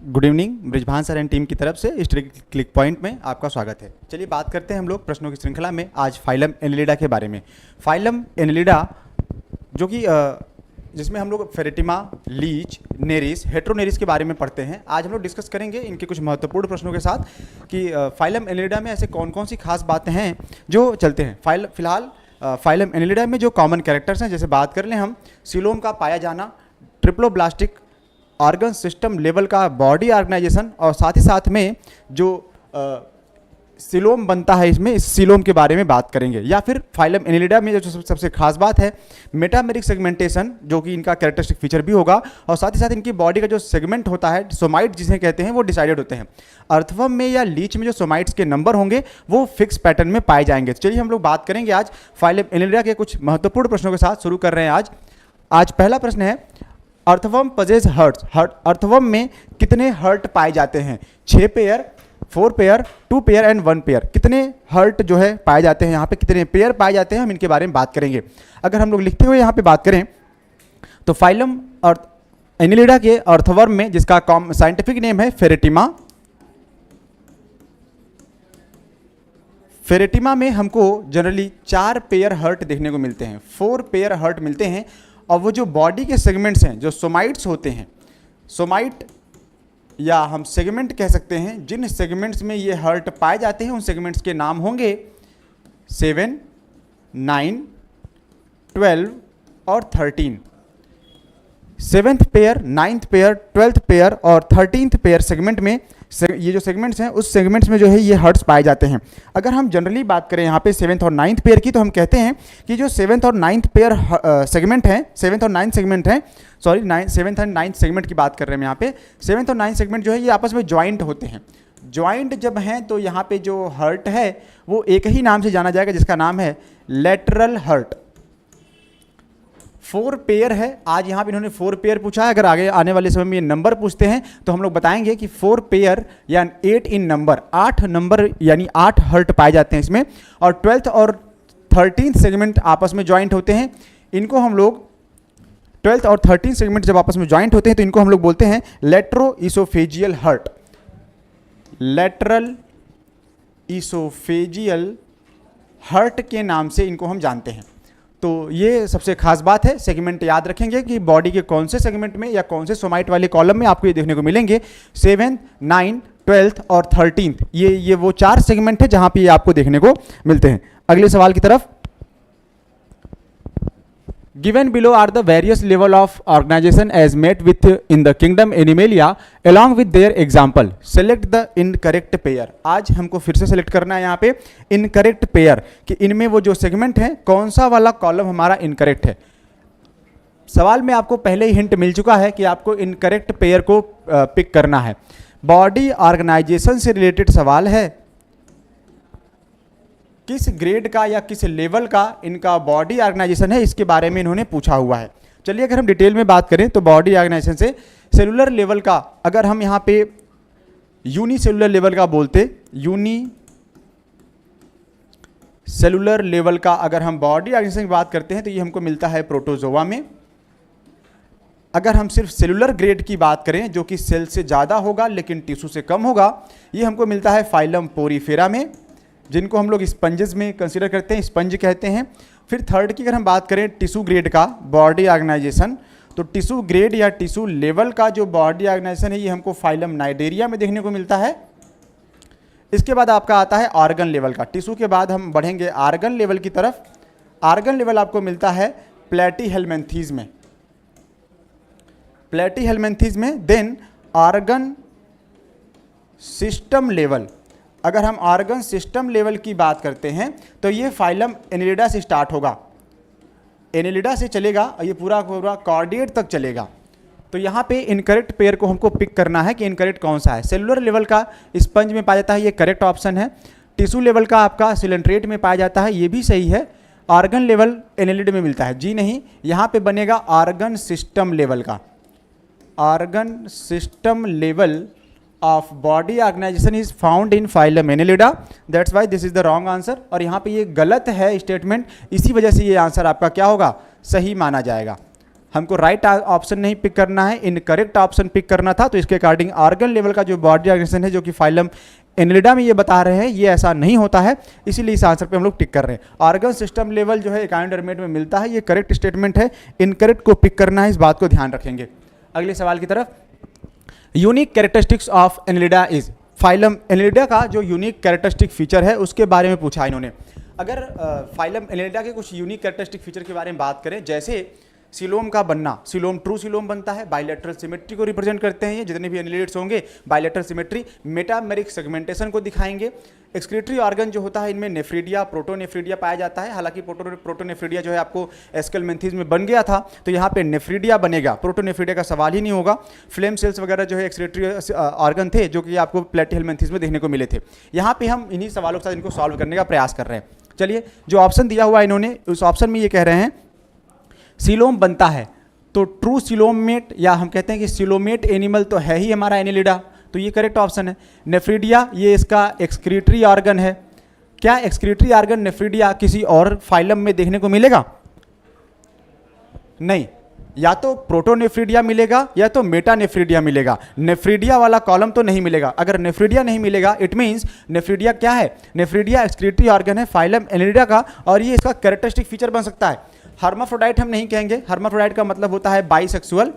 Good evening, Brijbhan sir and team की तरफ से इस क्लिक पॉइंट में आपका स्वागत है। चलिए बात करते हैं हम लोग प्रश्नों की श्रृंखला में आज फाइलम एनिलिडा के बारे में। फाइलम एनिलिडा जो कि जिसमें हम लोग फेरेटिमा, लीच, नेरिस, हेट्रोनेरिस के बारे में पढ़ते हैं। आज हम लोग डिस्कस करेंगे इनके कुछ महत्वपूर्ण प्रश्नों के साथ कि फाइलम एनिलिडा में ऐसे कौन कौन सी खास बातें हैं जो चलते हैं। फिलहाल फाइलम एनिलिडा में जो कॉमन कैरेक्टर्स हैं, जैसे बात कर लें हम सीलोम का पाया जाना, ट्रिप्लोब्लास्टिक ऑर्गन सिस्टम लेवल का बॉडी ऑर्गेनाइजेशन, और साथ ही साथ में जो सीलोम बनता है, इसमें इस सीलोम के बारे में बात करेंगे। या फिर फाइलम एनिलिडा में जो सबसे खास बात है मेटामेरिक सेगमेंटेशन, जो कि इनका कैरेक्टरिस्टिक फीचर भी होगा, और साथ ही साथ इनकी बॉडी का जो सेगमेंट होता है, सोमाइट जिसे कहते हैं, वो डिसाइडेड होते हैं। अर्थवर्म में या लीच में जो सोमाइट्स के नंबर होंगे वो फिक्स पैटर्न में पाए जाएंगे। चलिए हम लोग बात करेंगे आज फाइलम एनिलिडा के कुछ महत्वपूर्ण प्रश्नों के साथ। शुरू कर रहे हैं आज पहला प्रश्न है, अर्थवर्म पजेज हर्ट्स। अर्थवर्म में कितने हर्ट पाए जाते हैं? 6 pair, 4 pair, 2 pair and 1 pair. कितने हर्ट जो है पाए जाते हैं, यहाँ पे कितने पेयर पाए जाते हैं, हम इनके बारे में बात करेंगे। अगर हम लोग लिखते हुए यहाँ पे बात करें तो फाइलम एनिलिडा के अर्थवर्म में, जिसका साइंटिफिक नेम है फेरेटिमा, फेरेटिमा में हमको जनरली 4 पेयर हर्ट देखने को मिलते हैं, 4 पेयर हर्ट मिलते हैं। और वो जो बॉडी के सेगमेंट्स हैं, जो सोमाइट्स होते हैं, सोमाइट या हम सेगमेंट कह सकते हैं, जिन सेगमेंट्स में ये हर्ट पाए जाते हैं उन सेगमेंट्स के नाम होंगे 7, 9, 12 और 13। 7th pair, 9th pair, 12th pair और 13th पेयर सेगमेंट में ये जो सेगमेंट्स हैं, उस सेगमेंट्स में जो है ये हर्ट्स पाए जाते हैं। अगर हम जनरली बात करें यहाँ पे 7th और 9th पेयर की, तो हम कहते हैं कि जो 7th और 9th पेयर सेगमेंट हैं, 7th और 9th सेगमेंट हैं, sorry 7th and 9th segment की बात कर रहे हैं यहाँ पे। 7th और 9th सेगमेंट जो है ये आपस में ज्वाइंट होते हैं। ज्वाइंट जब हैं तो यहाँ पे जो हर्ट है वो एक ही नाम से जाना जाएगा, जिसका नाम है लेटरल हर्ट। 4 पेयर है। आज यहाँ पे इन्होंने 4 पेयर पूछा है। अगर आगे आने वाले समय में ये नंबर पूछते हैं तो हम लोग बताएंगे कि 4 पेयर या 8 इन नंबर, 8 नंबर यानी 8 हर्ट पाए जाते हैं इसमें। और 12th और 13th सेगमेंट आपस में ज्वाइंट होते हैं। इनको हम लोग 12th और 13th सेगमेंट जब आपस में ज्वाइंट होते हैं तो इनको हम लोग बोलते हैं latero oesophageal heart. Lateral oesophageal heart के नाम से इनको हम जानते हैं। तो ये सबसे खास बात है। सेगमेंट याद रखेंगे कि बॉडी के कौन से सेगमेंट में या कौन से सोमाइट वाले कॉलम में आपको ये देखने को मिलेंगे। 7th, 9th, 12th और 13th, ये वो 4 सेगमेंट है जहां पे ये आपको देखने को मिलते हैं। अगले सवाल की तरफ, Given below are the various level of organization as met with in the kingdom Animalia along with their example. Select the incorrect pair. आज हमको फिर से सेलेक्ट करना है यहाँ पे इनकरेक्ट पेयर, कि इनमें वो जो सेगमेंट है कौन सा वाला कॉलम हमारा इनकरेक्ट है। सवाल में आपको पहले ही हिंट मिल चुका है कि आपको इनकरेक्ट पेयर को पिक करना है। बॉडी ऑर्गेनाइजेशन से रिलेटेड सवाल है। किस ग्रेड का या किस लेवल का इनका बॉडी ऑर्गेनाइजेशन है, इसके बारे में इन्होंने पूछा हुआ है। चलिए अगर हम डिटेल में बात करें तो बॉडी ऑर्गेनाइजेशन से सेलुलर लेवल का, अगर हम यहाँ पे यूनी सेलुलर लेवल का बोलते, यूनी सेलुलर लेवल का अगर हम बॉडी ऑर्गेनाइजेशन की बात करते हैं तो ये हमको मिलता है प्रोटोजोआ में। अगर हम सिर्फ सेलुलर ग्रेड की बात करें जो कि सेल से ज़्यादा होगा लेकिन टिश्यू से कम होगा, ये हमको मिलता है फाइलम पोरीफेरा में, जिनको हम लोग स्पंजेस में कंसीडर करते हैं, स्पंज कहते हैं। फिर थर्ड की अगर हम बात करें टिश्यू ग्रेड का बॉडी ऑर्गेनाइजेशन, तो टिश्यू ग्रेड या टिश्यू लेवल का जो बॉडी ऑर्गेनाइजेशन है ये हमको फाइलम नाइडेरिया में देखने को मिलता है। इसके बाद आपका आता है ऑर्गन लेवल का। टिश्यू के बाद हम बढ़ेंगे ऑर्गन लेवल की तरफ। ऑर्गन लेवल आपको मिलता है प्लेटीहेल्मिन्थीज में, प्लेटीहेल्मिन्थीज में। देन ऑर्गन सिस्टम लेवल, अगर हम ऑर्गन सिस्टम लेवल की बात करते हैं तो ये फाइलम एनिलिडा से स्टार्ट होगा, एनिलिडा से चलेगा और ये पूरा पूरा कॉर्डिएट तक चलेगा। तो यहाँ पे इनकरेक्ट पेयर को हमको पिक करना है कि इनकरेक्ट कौन सा है। सेलुलर लेवल का स्पंज में पाया जाता है, ये करेक्ट ऑप्शन है। टिश्यू लेवल का आपका सिलेंट्रेट में पाया जाता है, ये भी सही है। ऑर्गन लेवल एनिलिड में मिलता है, जी नहीं, यहाँ पे बनेगा ऑर्गन सिस्टम लेवल का। Organ system level of body organization is found in phylum Annelida, that's why this is the wrong answer। और यहाँ पे ये गलत है स्टेटमेंट, इसी वजह से ये आंसर आपका क्या होगा, सही माना जाएगा। हमको राइट ऑप्शन नहीं पिक करना है, इनकरेक्ट ऑप्शन पिक करना था। तो इसके अकॉर्डिंग ऑर्गन लेवल का जो बॉडी ऑर्गेनाइजेशन है जो कि फाइलम एनिलिडा में ये बता रहे हैं, ये ऐसा नहीं होता है, इसीलिए इस आंसर पे हम लोग टिक कर रहे हैं। ऑर्गन सिस्टम लेवल जो है एकाइनोडर्मेट में मिलता है, ये करेक्ट स्टेटमेंट है, इनकरेक्ट को पिक करना है, इस बात को ध्यान रखेंगे। अगले सवाल की तरफ, unique characteristics of Annelida is, phylum Annelida का जो यूनिक कैरेक्टरिस्टिक फीचर है उसके बारे में पूछा इन्होंने। अगर फाइलम एनिलिडा के कुछ यूनिक कैरेक्टरिस्टिक फीचर के बारे में बात करें, जैसे सिलोम का बनना, सिलोम ट्रू सिलोम बनता है, बाइलेटरल सिमेट्री को रिप्रेजेंट करते हैं, ये जितने भी एनिलिडेट्स होंगे बाइलेटरल सिमेट्री, मेटामेरिक सेगमेंटेशन को दिखाएंगे। एक्सक्रीटरी ऑर्गन जो होता है इनमें नेफ्रीडिया, प्रोटोनेफ्रीडिया पाया जाता है, हालांकि प्रोटोनेफ्रीडिया जो है आपको एस्केलमेंथीज में बन गया था, तो यहाँ पे नेफ्रीडिया बनेगा, प्रोटोनेफ्रीडिया का सवाल ही नहीं होगा। फ्लेम सेल्स वगैरह जो है एक्सक्रीटरी ऑर्गन थे जो कि आपको प्लेटिहेलमिन्थीज में देखने को मिले थे। यहाँ पे हम इन्हीं सवालों के साथ इनको सॉल्व करने का प्रयास कर रहे हैं। चलिए, जो ऑप्शन दिया हुआ है इन्होंने, उस ऑप्शन में ये कह रहे हैं सिलोम बनता है, तो ट्रू सिलोमेट, या हम कहते हैं कि सिलोमेट एनिमल तो है ही हमारा एनिलिडा, तो ये करेक्ट ऑप्शन है। नेफ्रीडिया ये इसका एक्सक्रीटरी ऑर्गन है। क्या एक्सक्रीटरी ऑर्गन नेफ्रीडिया किसी और फाइलम में देखने को मिलेगा? नहीं, या तो प्रोटोनेफ्रीडिया मिलेगा या तो मेटानेफ्रीडिया मिलेगा, नेफ्रीडिया वाला कॉलम तो नहीं मिलेगा। अगर नेफ्रीडिया नहीं मिलेगा, इट मीन्स नेफ्रीडिया क्या है? नेफ्रीडिया एक्सक्रीटरी ऑर्गन है फाइलम एनिलिडा का, और ये इसका कैरेक्टरिस्टिक फीचर बन सकता है। हर्माफ्रोडाइट हम नहीं कहेंगे, हर्माफ्रोडाइट का मतलब होता है बाइसेक्सुअल,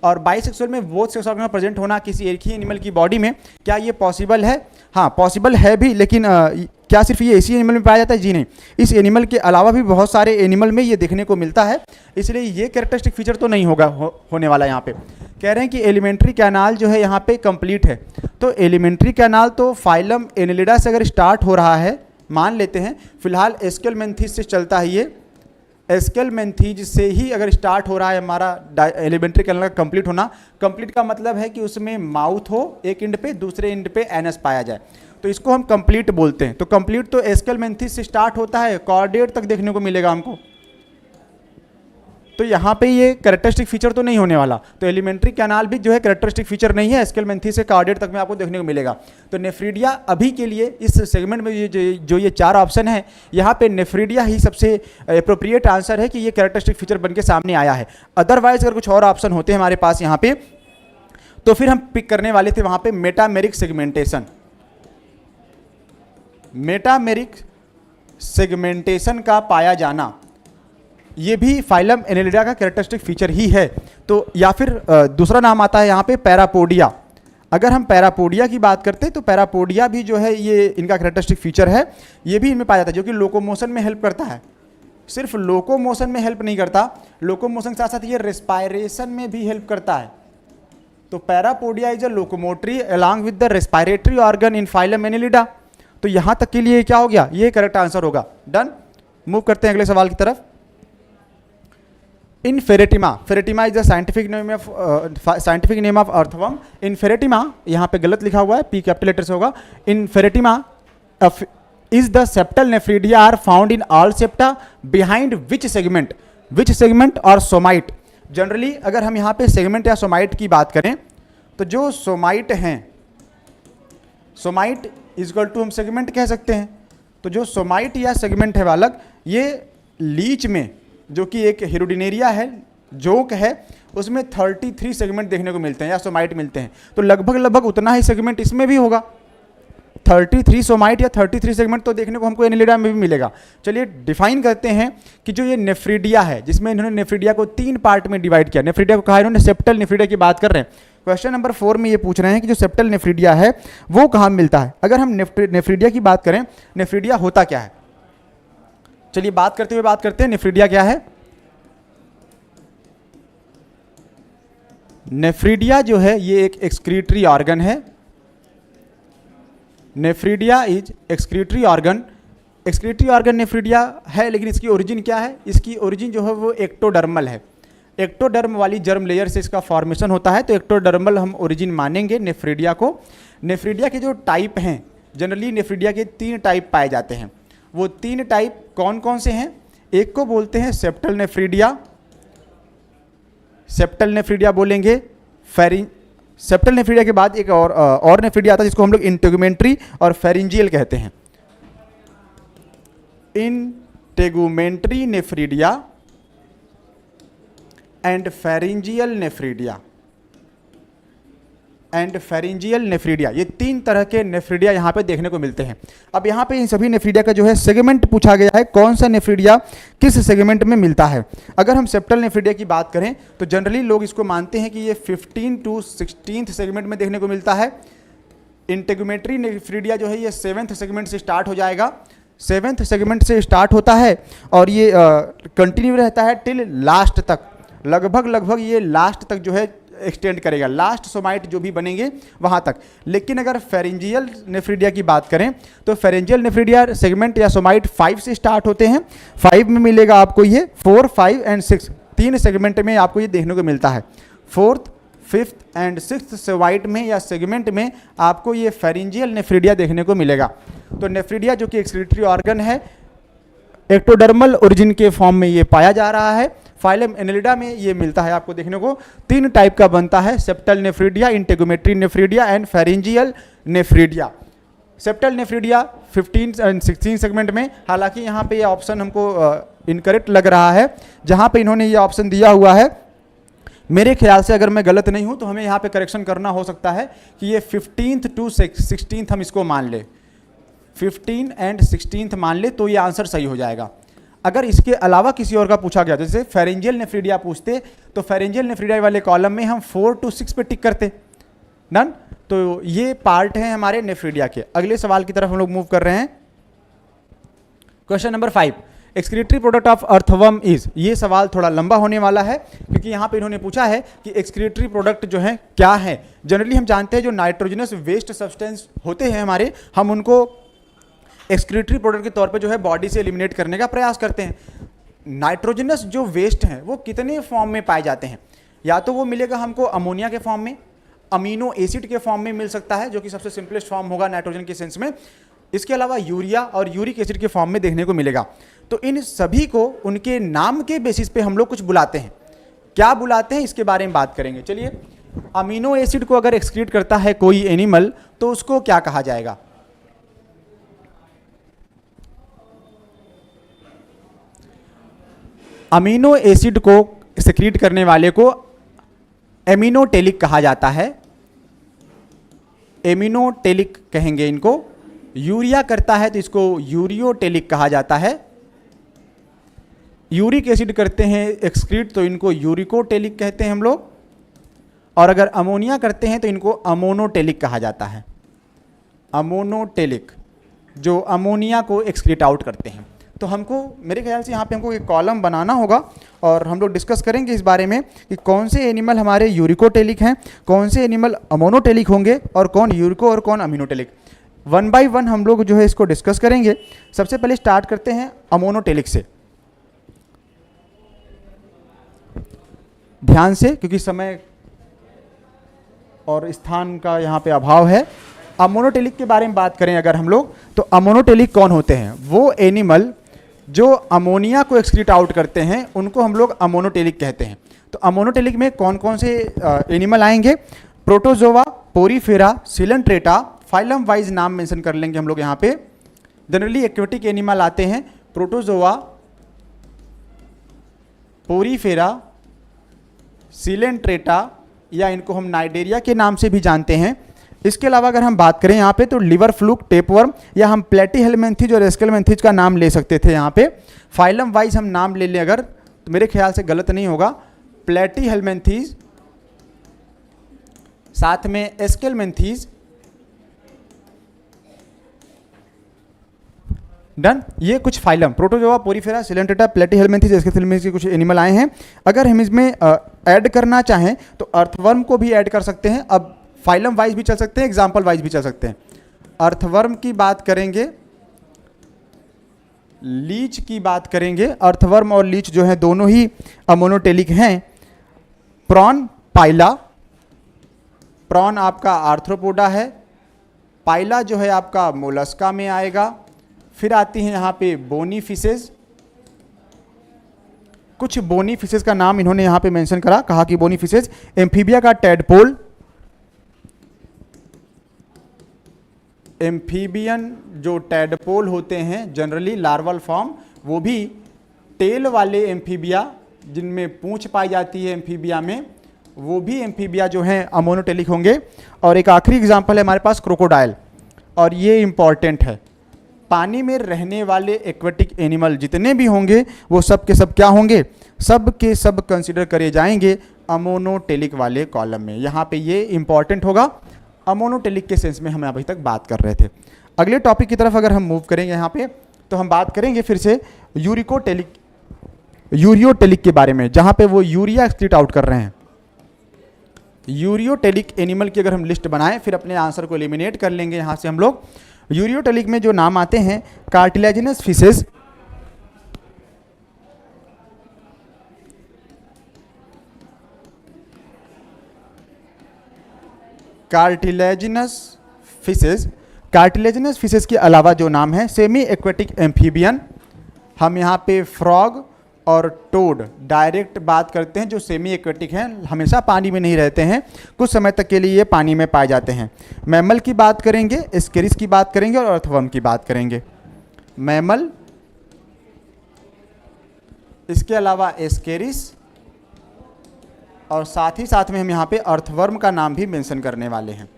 और बाइसेक्सुअल में बोथ सेक्स ऑर्गन प्रेजेंट होना किसी एक ही एनिमल की बॉडी में, क्या ये पॉसिबल है? हाँ, पॉसिबल है भी, लेकिन क्या सिर्फ ये इसी एनिमल में पाया जाता है? जी नहीं, इस एनिमल के अलावा भी बहुत सारे एनिमल में ये देखने को मिलता है, इसलिए ये कैरेक्टरिस्टिक फीचर तो नहीं होगा होने वाला। यहाँ पे कह रहे हैं कि एलिमेंट्री कैनाल जो है यहाँ पे कंप्लीट है, तो एलिमेंट्री कैनाल तो फाइलम एनिलिडा से अगर स्टार्ट हो रहा है, मान लेते हैं फिलहाल एस्केलमेंथीज से चलता है, ये एस्केलमेंथीज से ही अगर स्टार्ट हो रहा है हमारा एलिमेंट्री कैनाल का कंप्लीट होना। कंप्लीट का मतलब है कि उसमें माउथ हो एक एंड पे, दूसरे एंड पे एनस पाया जाए, तो इसको हम कंप्लीट बोलते हैं। तो कंप्लीट तो एस्केलमेंथीज से स्टार्ट होता है, कॉर्डेट तक देखने को मिलेगा हमको, तो यहाँ पे ये कैरेक्टरिस्टिक फीचर तो नहीं होने वाला। तो एलिमेंट्री कैनाल भी जो है कैरेक्टरिस्टिक फीचर नहीं है, एस्केलमेंथीज से कॉर्डेट तक में आपको देखने को मिलेगा। तो नेफ्रीडिया अभी के लिए इस सेगमेंट में जो ये चार ऑप्शन है, यहाँ पे नेफ्रीडिया ही सबसे अप्रोप्रिएट आंसर है कि ये कैरेक्टरिस्टिक फीचर बन के सामने आया है। अदरवाइज अगर कुछ और ऑप्शन होते हैं हमारे पास यहाँ पे, तो फिर हम पिक करने वाले थे वहाँ पे मेटामेरिक सेगमेंटेशन। मेटामेरिक सेगमेंटेशन का पाया जाना ये भी फाइलम एनिलिडा का कैरेक्टरिस्टिक फीचर ही है। तो या फिर दूसरा नाम आता है यहाँ पे पैरापोडिया। अगर हम पैरापोडिया की बात करते हैं तो पैरापोडिया भी जो है ये इनका कैरेक्टरिस्टिक फीचर है, ये भी इनमें पाया जाता है, जो कि लोकोमोशन में हेल्प करता है। सिर्फ लोकोमोशन में हेल्प नहीं करता, लोकोमोशन के साथ साथ ये रेस्पायरेशन में भी हेल्प करता है। तो parapodia is a locomotory along with the respiratory organ in phylum Annelida. तो यहाँ तक के लिए क्या हो गया? ये करेक्ट आंसर होगा। डन, मूव करते हैं अगले सवाल की तरफ। In Pheretima, Pheretima is the scientific name of earthworm. In Pheretima, यहाँ पे गलत लिखा हुआ है, पी कैपिटल लेटर से होगा। In Pheretima is the septal nephridia are found in all septa behind which segment और सोमाइट। जनरली अगर हम यहाँ पे सेगमेंट या सोमाइट की बात करें, तो जो सोमाइट हैं, सोमाइट इजक्वल टू हम सेगमेंट कह सकते हैं। तो जो सोमाइट या सेगमेंट है बालक, ये लीच में जो कि एक हेरोडिनेरिया है, जोक है, उसमें 33 सेगमेंट देखने को मिलते हैं या सोमाइट मिलते हैं। तो लगभग उतना ही सेगमेंट इसमें भी होगा, 33 सोमाइट या 33 सेगमेंट तो देखने को हमको एनिलिडा में भी मिलेगा। चलिए डिफाइन करते हैं कि जो ये नेफ्रीडिया है, जिसमें इन्होंने नेफ्रीडिया को 3 पार्ट में डिवाइड किया। नेफ्रीडिया को कहा इन्होंने सेप्टल नेफ्रीडिया की बात कर रहे हैं। क्वेश्चन नंबर 4 में ये पूछ रहे हैं कि जो सेप्टल नेफ्रीडिया है वो कहाँ मिलता है। अगर हम नेफ्रीडिया की बात करें, नेफ्रीडिया होता क्या है? चलिए बात करते हैं नेफ्रीडिया क्या है। नेफ्रीडिया जो है ये एक एक्सक्रीटरी ऑर्गन है। Nephridia is excretory organ. Excretory organ nephridia है, लेकिन इसकी ओरिजिन क्या है? इसकी ओरिजिन जो है वो एक्टोडर्मल है। एक्टोडर्म वाली जर्म लेयर से इसका फॉर्मेशन होता है, तो एक्टोडर्मल हम ओरिजिन मानेंगे नेफ्रीडिया को। नेफ्रीडिया के जो टाइप हैं, जनरली नेफ्रीडिया के 3 टाइप पाए जाते हैं। वो 3 टाइप कौन कौन से हैं? एक को बोलते हैं सेप्टल नेफ्रीडिया, सेप्टल नेफ्रीडिया बोलेंगे। सेप्टल नेफ्रीडिया के बाद एक और नेफ्रीडिया आता है जिसको हम लोग इंटेगुमेंट्री और फेरिंजियल कहते हैं। Integumentary nephridia and pharyngeal nephridia, and pharyngeal nephridia, ये 3 तरह के नेफ्रीडिया यहाँ पे देखने को मिलते हैं। अब यहाँ पे इन सभी नेफ्रीडिया का जो है सेगमेंट पूछा गया है, कौन सा नेफ्रीडिया किस सेगमेंट में मिलता है। अगर हम सेप्टल नेफ्रीडिया की बात करें तो जनरली लोग इसको मानते हैं कि ये 15 to 16 सेगमेंट में देखने को मिलता है। इंटेगुमेंट्री नेफ्रीडिया जो है ये 7th सेगमेंट से स्टार्ट हो जाएगा, 7th सेगमेंट से स्टार्ट होता है और ये कंटिन्यू रहता है टिल लास्ट तक, लगभग ये लास्ट तक जो है एक्सटेंड करेगा, लास्ट सोमाइट जो भी बनेंगे वहाँ तक। लेकिन अगर फेरिंजियल नेफ्रीडिया की बात करें तो फेरिंजियल नेफ्रीडिया सेगमेंट या सोमाइट 5 से स्टार्ट होते हैं। 5 में मिलेगा आपको ये 4, 5 एंड 6, 3 सेगमेंट में आपको ये देखने को मिलता है। 4th, 5th and 6th somite में या सेगमेंट में आपको ये फेरिंजियल नेफ्रीडिया देखने को मिलेगा। तो नेफ्रीडिया जो कि एक्सक्रीटरी ऑर्गन है, एक्टोडर्मल ओरिजिन के फॉर्म में ये पाया जा रहा है। फाइलम एनेलिडा में ये मिलता है आपको देखने को, 3 टाइप का बनता है, septal nephridia, integumentary nephridia and pharyngeal nephridia. Septal nephridia 15 and 16 segment में, हालांकि यहाँ पे ये ऑप्शन हमको इनकरेक्ट लग रहा है, जहाँ पे इन्होंने ये ऑप्शन दिया हुआ है, मेरे ख्याल से अगर मैं गलत नहीं हूँ तो हमें यहाँ पे करेक्शन करना हो सकता है कि ये 15th to 16th हम इसको मान ले, 15 एंड 16th मान ले तो ये आंसर सही हो जाएगा। अगर इसके अलावा किसी और का पूछा गया, जैसे फेरिंजियल नेफ्रीडिया पूछते तो फेरिंजियल नेफ्रीडिया वाले कॉलम में हम 4 to 6 पे टिक करते, डन। तो ये पार्ट है हमारे नेफ्रीडिया के। अगले सवाल की तरफ हम लोग मूव कर रहे हैं। Question number 5, excretory product of earthworm is. ये सवाल थोड़ा लंबा होने वाला है क्योंकि यहाँ पे इन्होंने पूछा है कि एक्सक्रीटरी प्रोडक्ट जो है क्या है। जनरली हम जानते हैं जो नाइट्रोजनस वेस्ट सब्सटेंस होते हैं हमारे, हम उनको एक्सक्रीटरी प्रोडक्ट के तौर पे जो है बॉडी से एलिमिनेट करने का प्रयास करते हैं। नाइट्रोजनस जो वेस्ट हैं वो कितने फॉर्म में पाए जाते हैं, या तो वो मिलेगा हमको अमोनिया के फॉर्म में, अमीनो एसिड के फॉर्म में मिल सकता है जो कि सबसे सिंपलेस्ट फॉर्म होगा नाइट्रोजन के सेंस में। इसके अलावा यूरिया और यूरिक एसिड के फॉर्म में देखने को मिलेगा। तो इन सभी को उनके नाम के बेसिस पे हम लोग कुछ बुलाते हैं। क्या बुलाते हैं इसके बारे में बात करेंगे। चलिए, अमीनो एसिड को अगर एक्सक्रीट करता है कोई एनिमल तो उसको क्या कहा जाएगा। अमीनो एसिड को सेक्रीट करने वाले को एमिनोटेलिक कहा जाता है, एमिनोटेलिक कहेंगे इनको। यूरिया करता है तो इसको यूरियोटेलिक कहा जाता है। यूरिक एसिड करते हैं एक्सक्रीट तो इनको यूरिकोटेलिक कहते हैं हम लोग। और अगर अमोनिया करते हैं तो इनको अमोनोटेलिक कहा जाता है, अमोनोटेलिक, जो अमोनिया को एक्सक्रीट आउट करते हैं। तो हमको मेरे ख्याल से यहाँ पे हमको एक कॉलम बनाना होगा और हम लोग डिस्कस करेंगे इस बारे में कि कौन से एनिमल हमारे यूरिकोटेलिक हैं, कौन से एनिमल अमोनोटेलिक होंगे और कौन यूरिको और कौन अमीनोटेलिक। 1 by 1 हम लोग जो है इसको डिस्कस करेंगे। सबसे पहले स्टार्ट करते हैं अमोनोटेलिक से, ध्यान से, क्योंकि समय और स्थान का यहाँ पे अभाव है। अमोनोटेलिक के बारे में बात करें अगर हम लोग, तो अमोनोटेलिक कौन होते हैं, वो एनिमल जो अमोनिया को एक्सक्रीट आउट करते हैं उनको हम लोग अमोनोटेलिक कहते हैं। तो अमोनोटेलिक में कौन कौन से एनिमल आएंगे, protozoa, Porifera, Coelenterata, phylum wise नाम मेंशन कर लेंगे हम लोग यहाँ पे। जनरली एक्वेटिक एनिमल आते हैं, प्रोटोजोआ, पोरीफेरा, सिलेंट्रेटा, या इनको हम नाइडेरिया के नाम से भी जानते हैं। इसके अलावा अगर हम बात करें यहाँ पे तो लिवर फ्लूक, टेपवर्म, या हम प्लेटीहेलमिन्थीज और एस्केलमिन्थीज का नाम ले सकते थे यहाँ पे। फाइलम वाइज हम नाम ले लें अगर तो मेरे ख्याल से गलत नहीं होगा, प्लेटीहेलमिन्थीज, साथ में एस्केलमिन्थीज, डन। ये कुछ फाइलम, प्रोटोजोआ, पोरीफेरा, सिलेंट्रेटा, प्लेटीहेलमिन्थीज, एस्केलमिन्थीज के कुछ एनिमल आए हैं। अगर हम इसमें ऐड करना चाहें तो अर्थवर्म को भी ऐड कर सकते हैं। अब फाइलम वाइज भी चल सकते हैं, एग्जाम्पल वाइज भी चल सकते हैं। अर्थवर्म की बात करेंगे, लीच की बात करेंगे। अर्थवर्म और लीच जो है दोनों ही अमोनोटेलिक हैं। प्रॉन, पाइला, प्रॉन आपका आर्थ्रोपोडा है, पाइला जो है आपका मोलस्का में आएगा। फिर आती हैं यहाँ पे बोनी फिशेज। कुछ बोनी फिशेज का नाम इन्होंने यहाँ पे मेंशन करा, कहा कि बोनी फिशेज। एम्फीबिया का टेडपोल, एम्फीबियन जो टेडपोल होते हैं जनरली लार्वल फॉर्म, वो भी टेल वाले एम्फीबिया जिनमें पूंछ पाई जाती है एम्फीबिया में, वो भी एम्फीबिया जो हैं अमोनोटेलिक होंगे। और एक आखिरी एग्जाम्पल है हमारे पास क्रोकोडाइल, और ये इम्पॉर्टेंट है। पानी में रहने वाले एक्वेटिक एनिमल जितने भी होंगे वो सब के सब क्या होंगे, सब के सब कंसिडर करे जाएंगे अमोनोटेलिक वाले कॉलम में। यहाँ पे ये इंपॉर्टेंट होगा, अमोनोटेलिक के सेंस में हम अभी तक बात कर रहे थे। अगले टॉपिक की तरफ अगर हम मूव करेंगे यहाँ पे, तो हम बात करेंगे फिर से यूरियोटेलिक के बारे में, जहाँ पे वो यूरिया एक्सक्रीट आउट कर रहे हैं। यूरियोटेलिक एनिमल की अगर हम लिस्ट बनाएं, फिर अपने आंसर को एलिमिनेट कर लेंगे यहाँ से हम लोग। यूरियोटेलिक में जो नाम आते हैं, कार्टिलेजिनस फिशेज, कार्टिलेजिनस फिशेज के अलावा जो नाम है सेमी एक्वेटिक एम्फीबियन, हम यहाँ पे फ्रॉग और टोड डायरेक्ट बात करते हैं, जो सेमी एक्वेटिक हैं, हमेशा पानी में नहीं रहते हैं, कुछ समय तक के लिए ये पानी में पाए जाते हैं। मैमल की बात करेंगे, एस्केरिस की बात करेंगे और अर्थवर्म की बात करेंगे। मैमल, इसके अलावा एस्केरिस, और साथ ही साथ में हम यहाँ पे अर्थवर्म का नाम भी मेंशन करने वाले हैं।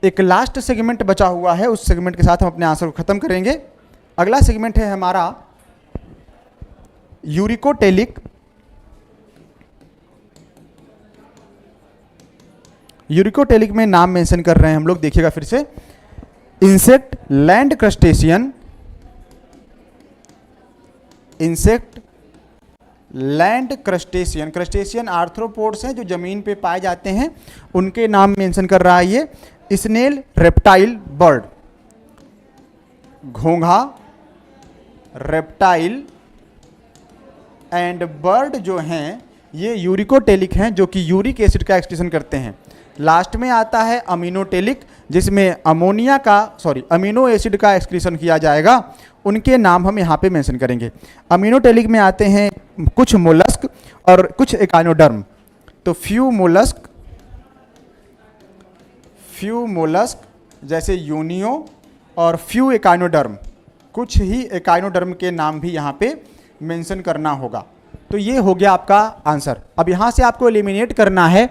एक लास्ट सेगमेंट बचा हुआ है, उस सेगमेंट के साथ हम अपने आंसर को खत्म करेंगे। अगला सेगमेंट है हमारा यूरिकोटेलिक। यूरिकोटेलिक में नाम मेंशन कर रहे हैं हम लोग, देखिएगा फिर से, insect, land crustacean, insect, land crustacean, crustacean arthropods हैं जो जमीन पे पाए जाते हैं, उनके नाम मेंशन कर रहा है ये। स्नेल, रेप्टाइल, बर्ड, घोंघा, रेप्टाइल एंड बर्ड जो हैं ये यूरिकोटेलिक हैं, जो कि यूरिक एसिड का एक्सक्रीशन करते हैं। लास्ट में आता है अमीनोटेलिक, जिसमें अमीनो एसिड का एक्सक्रीशन किया जाएगा, उनके नाम हम यहाँ पे मेंशन करेंगे। अमीनोटेलिक में आते हैं कुछ मोलस्क और कुछ एकाइनोडर्म। तो फ्यू मोलस्क जैसे यूनियो और फ्यू एकाइनोडर्म, कुछ ही एकाइनोडर्म के नाम भी यहाँ पे मेंशन करना होगा। तो ये हो गया आपका आंसर। अब यहाँ से आपको एलिमिनेट करना है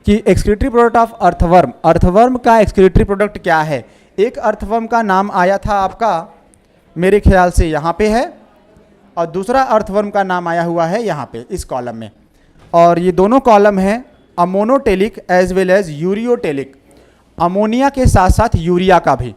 कि excretory product of earthworm, earthworm का एक्सक्रीटरी प्रोडक्ट क्या है। एक अर्थवर्म का नाम आया था आपका, मेरे ख्याल से यहाँ पे है, और दूसरा अर्थवर्म का नाम आया हुआ है यहाँ पे इस कॉलम में, और ये दोनों कॉलम हैं ammonotelic as well as ureotelic. Ammonia के साथ साथ यूरिया का भी,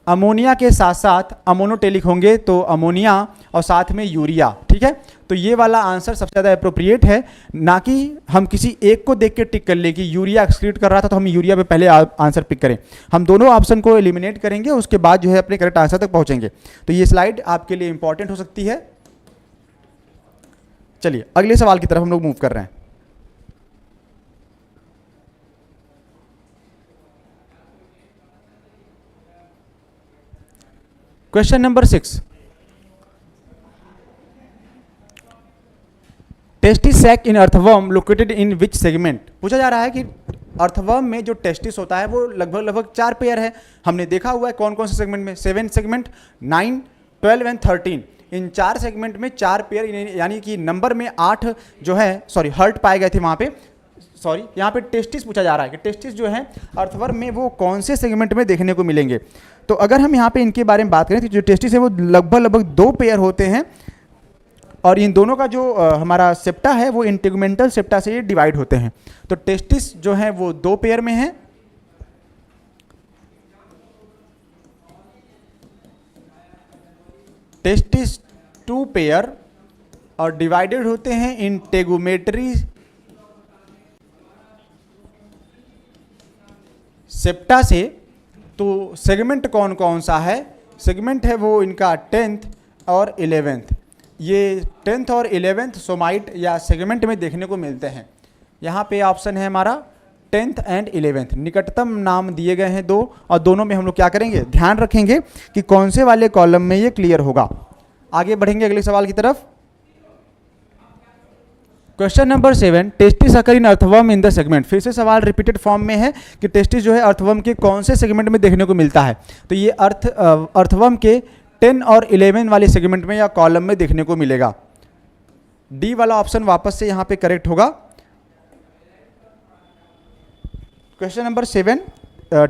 अमोनिया के साथ साथ अमोनोटेलिक होंगे तो अमोनिया और साथ में यूरिया, ठीक है। तो ये वाला आंसर सबसे ज़्यादा अप्रोप्रिएट है, ना कि हम किसी एक को देख के टिक कर ले कि यूरिया एक्सक्रीट कर रहा था तो हम यूरिया पे पहले आंसर पिक करें। हम दोनों ऑप्शन को एलिमिनेट करेंगे, उसके बाद जो है अपने करेक्ट आंसर तक पहुंचेंगे। तो ये स्लाइड आपके लिए इंपॉर्टेंट हो सकती है। चलिए अगले सवाल की तरफ हम लोग मूव कर रहे हैं। Question number 6, testis sac in earthworm located in which segment. पूछा जा रहा है कि अर्थवर्म में जो टेस्टिस होता है वो लगभग 4 पेयर है। हमने देखा हुआ है कौन कौन से सेगमेंट में, 7 सेगमेंट, 9, 12 एंड 13। इन 4 सेगमेंट में 4 पेयर, यानी कि नंबर में 8 जो है हर्ट पाए गए थे वहाँ पे। यहाँ पे टेस्टिस पूछा जा रहा है कि टेस्टिस जो है अर्थवर्म में वो कौन से सेगमेंट में देखने को मिलेंगे। तो अगर हम यहाँ पे इनके बारे में बात करें तो जो टेस्टिस है वो लगभग 2 पेयर होते हैं, और इन दोनों का जो हमारा सेप्टा है वो इंटेगुमेंटल सेप्टा से ये डिवाइड होते हैं। तो टेस्टिस जो है वो 2 पेयर में है, टेस्टिस 2 पेयर, और डिवाइडेड होते हैं इन टेगुमेटरी सेप्टा से। तो सेगमेंट कौन कौन सा है, सेगमेंट है वो इनका 10th और 11th। ये 10th और 11th सोमाइट या सेगमेंट में देखने को मिलते हैं। यहाँ पे ऑप्शन है हमारा 10th एंड 11th, निकटतम नाम दिए गए हैं 2, और दोनों में हम लोग क्या करेंगे, ध्यान रखेंगे कि कौन से वाले कॉलम में ये क्लियर होगा। आगे बढ़ेंगे अगले सवाल की तरफ। Question number 7, testis occur in earthworm in the segment. फिर से सवाल रिपीटेड फॉर्म में है कि टेस्टिस जो है अर्थवर्म के कौन से सेगमेंट में देखने को मिलता है। तो ये अर्थवर्म के 10 और 11 वाले सेगमेंट में या कॉलम में देखने को मिलेगा। डी वाला ऑप्शन वापस से यहां पे करेक्ट होगा। क्वेश्चन नंबर 7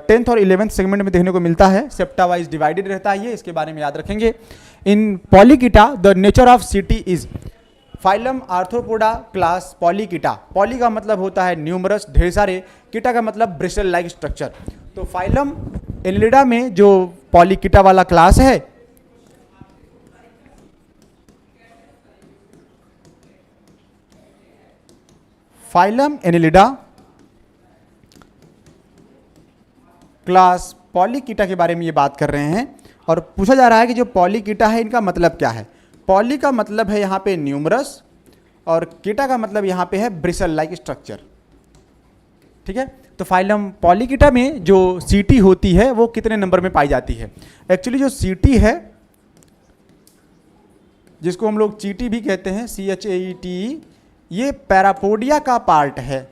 10th और 11th सेगमेंट में देखने को मिलता है, सेप्टा वाइज डिवाइडेड रहता है ये, इसके बारे में याद रखेंगे। In Polychaeta the nature of setae is, phylum Arthropoda class Polychaeta, poly का मतलब होता है न्यूमरस ढेर सारे, कीटा का मतलब ब्रिस्टल लाइक स्ट्रक्चर। तो फाइलम एनिलिडा में जो पॉलीकीटा वाला क्लास है, फाइलम एनिलिडा क्लास पॉलीकीटा के बारे में ये बात कर रहे हैं और पूछा जा रहा है कि जो पॉलीकीटा है इनका मतलब क्या है। पॉली का मतलब है यहाँ पे न्यूमरस और कीटा का मतलब यहाँ पे है ब्रिसल लाइक स्ट्रक्चर। ठीक है, तो फाइलम पॉलीकीटा में जो सीटी होती है वो कितने नंबर में पाई जाती है। एक्चुअली जो सीटी है, जिसको हम लोग चीटी भी कहते हैं, CHAETE, ये पैरापोडिया का पार्ट है।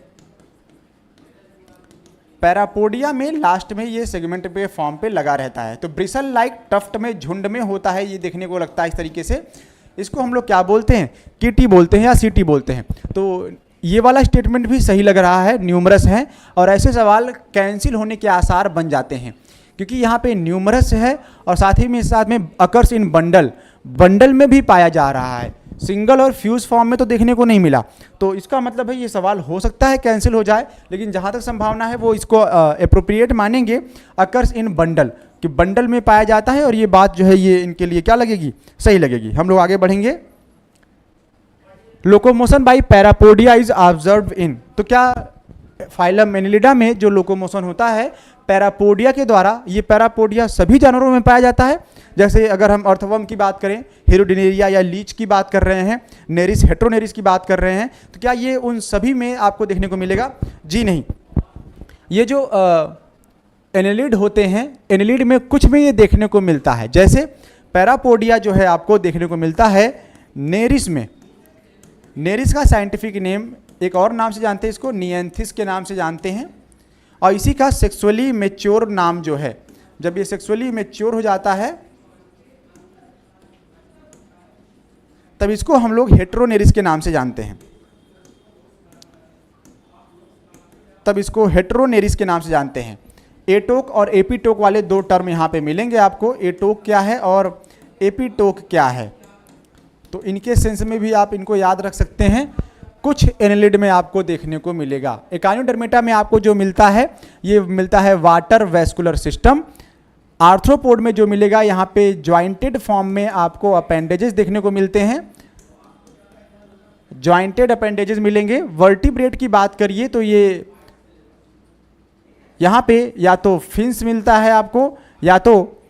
पैरापोडिया में लास्ट में ये सेगमेंट पे फॉर्म पे लगा रहता है। तो ब्रिसल लाइक टफ्ट में झुंड में होता है, ये देखने को लगता है इस तरीके से। इसको हम लोग क्या बोलते हैं, कीटी बोलते हैं या सीटी बोलते हैं। तो ये वाला स्टेटमेंट भी सही लग रहा है, न्यूमरस है, और ऐसे सवाल कैंसिल होने के आसार बन जाते हैं क्योंकि यहाँ पे न्यूमरस है और साथ में अकर्स इन बंडल, बंडल में भी पाया जा रहा है, सिंगल और फ्यूज फॉर्म में तो देखने को नहीं मिला। तो इसका मतलब है ये सवाल हो सकता है कैंसिल हो जाए, लेकिन जहाँ तक संभावना है वो इसको एप्रोप्रिएट मानेंगे, अकर्स इन बंडल, कि बंडल में पाया जाता है, और ये बात जो है ये इनके लिए क्या लगेगी, सही लगेगी। हम लोग आगे बढ़ेंगे। Locomotion by parapodia is observe in, तो क्या फाइलम एनिलिडा में जो लोकोमोशन होता है पैरापोडिया के द्वारा, ये पैरापोडिया सभी जानवरों में पाया जाता है। जैसे अगर हम अर्थवर्म की बात करें, हेरोडिनेरिया या लीच की बात कर रहे हैं, नेरिस हेट्रोनेरिस की बात कर रहे हैं, तो क्या ये उन सभी में आपको देखने को मिलेगा? जी नहीं। ये जो एनिलिड होते हैं, एनिलिड में कुछ में ये देखने को मिलता है। जैसे पैरापोडिया जो है आपको देखने को मिलता है नेरिस में। नेरिस का साइंटिफिक नेम एक और नाम से जानते हैं, इसको नियंथिस के नाम से जानते हैं। और इसी का सेक्सुअली मैच्योर नाम जो है, जब ये सेक्सुअली मैच्योर हो जाता है तब इसको हम लोग हेट्रोनेरिस के नाम से जानते हैं, तब इसको हेट्रोनेरिस के नाम से जानते हैं। एटोक और एपीटोक वाले दो टर्म यहाँ पे मिलेंगे आपको, एटोक क्या है और एपीटोक क्या है, तो इनके सेंस में भी आप इनको याद रख सकते हैं। कुछ एनिलिड में आपको देखने को मिलेगा। एकाइनोडर्मेटा में आपको जो मिलता है ये मिलता है वाटर वेस्कुलर सिस्टम। आर्थ्रोपोड में जो मिलेगा यहाँ पे ज्वाइंटेड फॉर्म में आपको अपेंडेजेस देखने को मिलते हैं, ज्वाइंटेड अपेंडेजेस मिलेंगे। वर्टिब्रेट की बात करिए तो ये यहाँ पे या तो फिन्स मिलता है आपको, या तो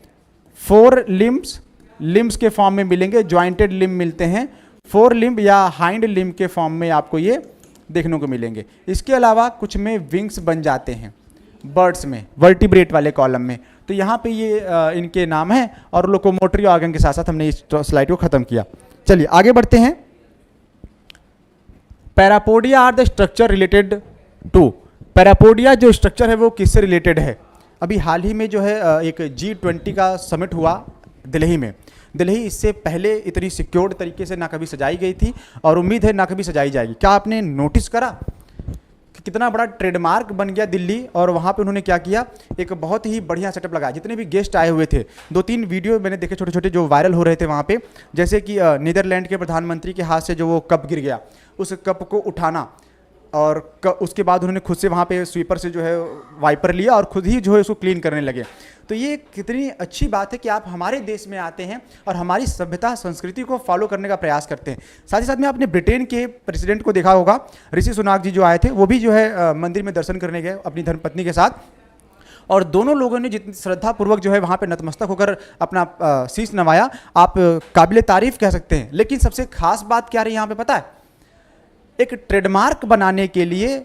फोर लिम्स के फॉर्म में मिलेंगे, ज्वाइंटेड लिम्ब मिलते हैं। फोर लिम्ब या हाइंड लिम्ब के फॉर्म में आपको ये देखने को मिलेंगे। इसके अलावा कुछ में विंग्स बन जाते हैं बर्ड्स में, वर्टिब्रेट वाले कॉलम में। तो यहाँ पे ये इनके नाम हैं, और लोकोमोटरी ऑर्गन के साथ साथ हमने इस स्लाइड को खत्म किया। चलिए आगे बढ़ते हैं। Parapodia are the structure related to, parapodia जो स्ट्रक्चर है वो किससे रिलेटेड है? अभी हाल ही में जो है एक G20 का समिट हुआ दिल्ली में। दिल्ली इससे पहले इतनी सिक्योर्ड तरीके से ना कभी सजाई गई थी, और उम्मीद है ना कभी सजाई जाएगी। क्या आपने नोटिस करा कि कितना बड़ा ट्रेडमार्क बन गया दिल्ली? और वहाँ पे उन्होंने क्या किया, एक बहुत ही बढ़िया सेटअप लगाया। जितने भी गेस्ट आए हुए थे, 2-3 वीडियो मैंने देखे छोटे छोटे जो वायरल हो रहे थे वहाँ पे, जैसे कि नीदरलैंड के प्रधानमंत्री के हाथ से जो वो कप गिर गया, उस कप को उठाना, और उसके बाद उन्होंने खुद से वहाँ पे स्वीपर से जो है वाइपर लिया और खुद ही जो है उसको क्लीन करने लगे। तो ये कितनी अच्छी बात है कि आप हमारे देश में आते हैं और हमारी सभ्यता संस्कृति को फॉलो करने का प्रयास करते हैं। साथ ही साथ में आपने ब्रिटेन के प्रेसिडेंट को देखा होगा, ऋषि सुनाक जी जो आए थे, वो भी जो है मंदिर में दर्शन करने गए अपनी धर्मपत्नी के साथ, और दोनों लोगों ने जितनी श्रद्धापूर्वक जो है वहाँ पे नतमस्तक होकर अपना शीश नवाया, आप काबिल तारीफ कह सकते हैं। लेकिन सबसे खास बात क्या रही यहाँ पे पता है? एक ट्रेडमार्क बनाने के लिए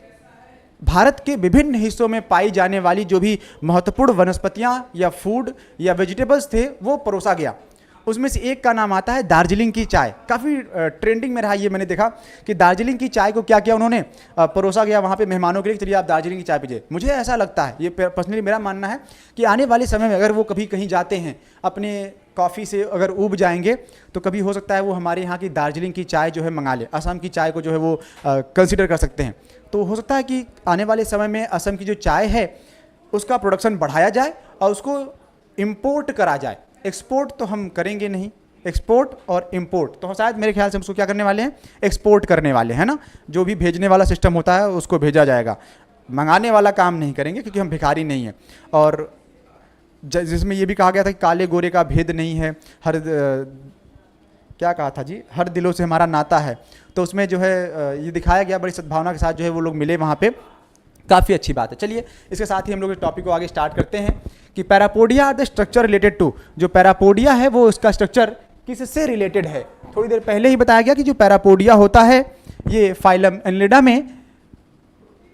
भारत के विभिन्न हिस्सों में पाई जाने वाली जो भी महत्वपूर्ण वनस्पतियां या फूड या वेजिटेबल्स थे वो परोसा गया। उसमें से एक का नाम आता है दार्जिलिंग की चाय। काफ़ी ट्रेंडिंग में रहा ये, मैंने देखा कि दार्जिलिंग की चाय को क्या किया उन्होंने, परोसा गया वहाँ पे मेहमानों के लिए, चलिए आप दार्जिलिंग की चाय पीजिए। मुझे ऐसा लगता है, ये पर्सनली मेरा मानना है कि आने वाले समय में अगर वो कभी कहीं जाते हैं, अपने कॉफ़ी से अगर ऊब जाएंगे, तो कभी हो सकता है वो हमारे यहाँ की दार्जिलिंग की चाय जो है मंगा ले, असम की चाय को जो है वो कंसिडर कर सकते हैं। तो हो सकता है कि आने वाले समय में असम की जो चाय है उसका प्रोडक्शन बढ़ाया जाए और उसको इम्पोर्ट करा जाए। एक्सपोर्ट तो हम करेंगे नहीं, एक्सपोर्ट और इंपोर्ट तो शायद मेरे ख्याल से हम उसको क्या करने वाले हैं, एक्सपोर्ट करने वाले हैं ना। जो भी भेजने वाला सिस्टम होता है उसको भेजा जाएगा, मंगाने वाला काम नहीं करेंगे, क्योंकि हम भिखारी नहीं हैं। और जिसमें ये भी कहा गया था कि काले गोरे का भेद नहीं है, हर क्या कहा था जी, हर दिलों से हमारा नाता है। तो उसमें जो है ये दिखाया गया, बड़ी सद्भावना के साथ जो है वो लोग मिले वहाँ पे, काफ़ी अच्छी बात है। चलिए इसके साथ ही हम लोग इस टॉपिक को आगे स्टार्ट करते हैं कि parapodia are the structure related to, जो पैरापोडिया है वो उसका स्ट्रक्चर किससे रिलेटेड है। थोड़ी देर पहले ही बताया गया कि जो पैरापोडिया होता है ये फाइलम एनिलिडा में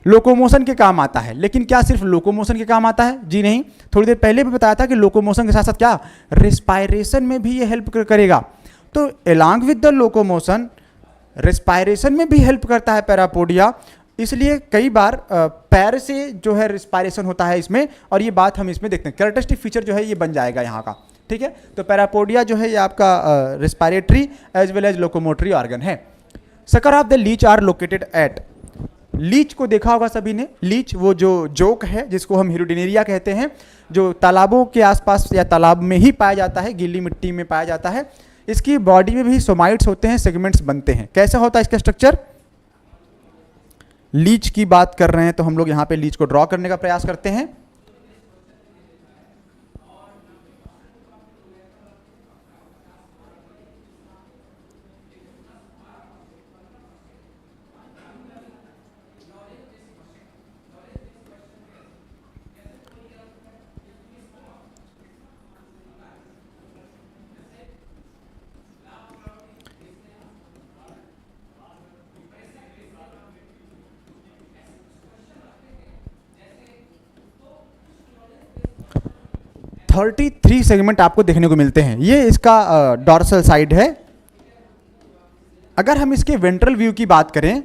लोकोमोशन के काम आता है। लेकिन क्या सिर्फ लोकोमोशन के काम आता है? जी नहीं, थोड़ी देर पहले भी बताया था कि लोकोमोशन के साथ साथ क्या, रेस्पायरेशन में भी ये हेल्प करेगा। तो along with the locomotion respiration में भी हेल्प करता है पैरापोडिया। इसलिए कई बार पैर से जो है रेस्पायरेशन होता है इसमें, और ये बात हम इसमें देखते हैं। कैरेक्टरिस्टिक फीचर जो है ये बन जाएगा यहाँ का, ठीक है। तो पैरापोडिया जो है ये आपका respiratory as well as locomotory organ है। Sucker of the leech are located at, leech को देखा होगा सभी ने। लीच वो जो जोक है जिसको हम हिरोडिनेरिया कहते हैं, जो तालाबों के आसपास या तालाब में ही पाया जाता है, गीली मिट्टी में पाया जाता है। इसकी बॉडी में भी सोमाइट्स होते हैं, सेगमेंट्स बनते हैं। कैसा होता है इसका स्ट्रक्चर? लीच की बात कर रहे हैं तो हम लोग यहाँ पे लीच को ड्रॉ करने का प्रयास करते हैं। थर्टी 33 सेगमेंट आपको देखने को मिलते हैं। ये इसका डॉर्सल साइड है। अगर हम इसके वेंट्रल व्यू की बात करें,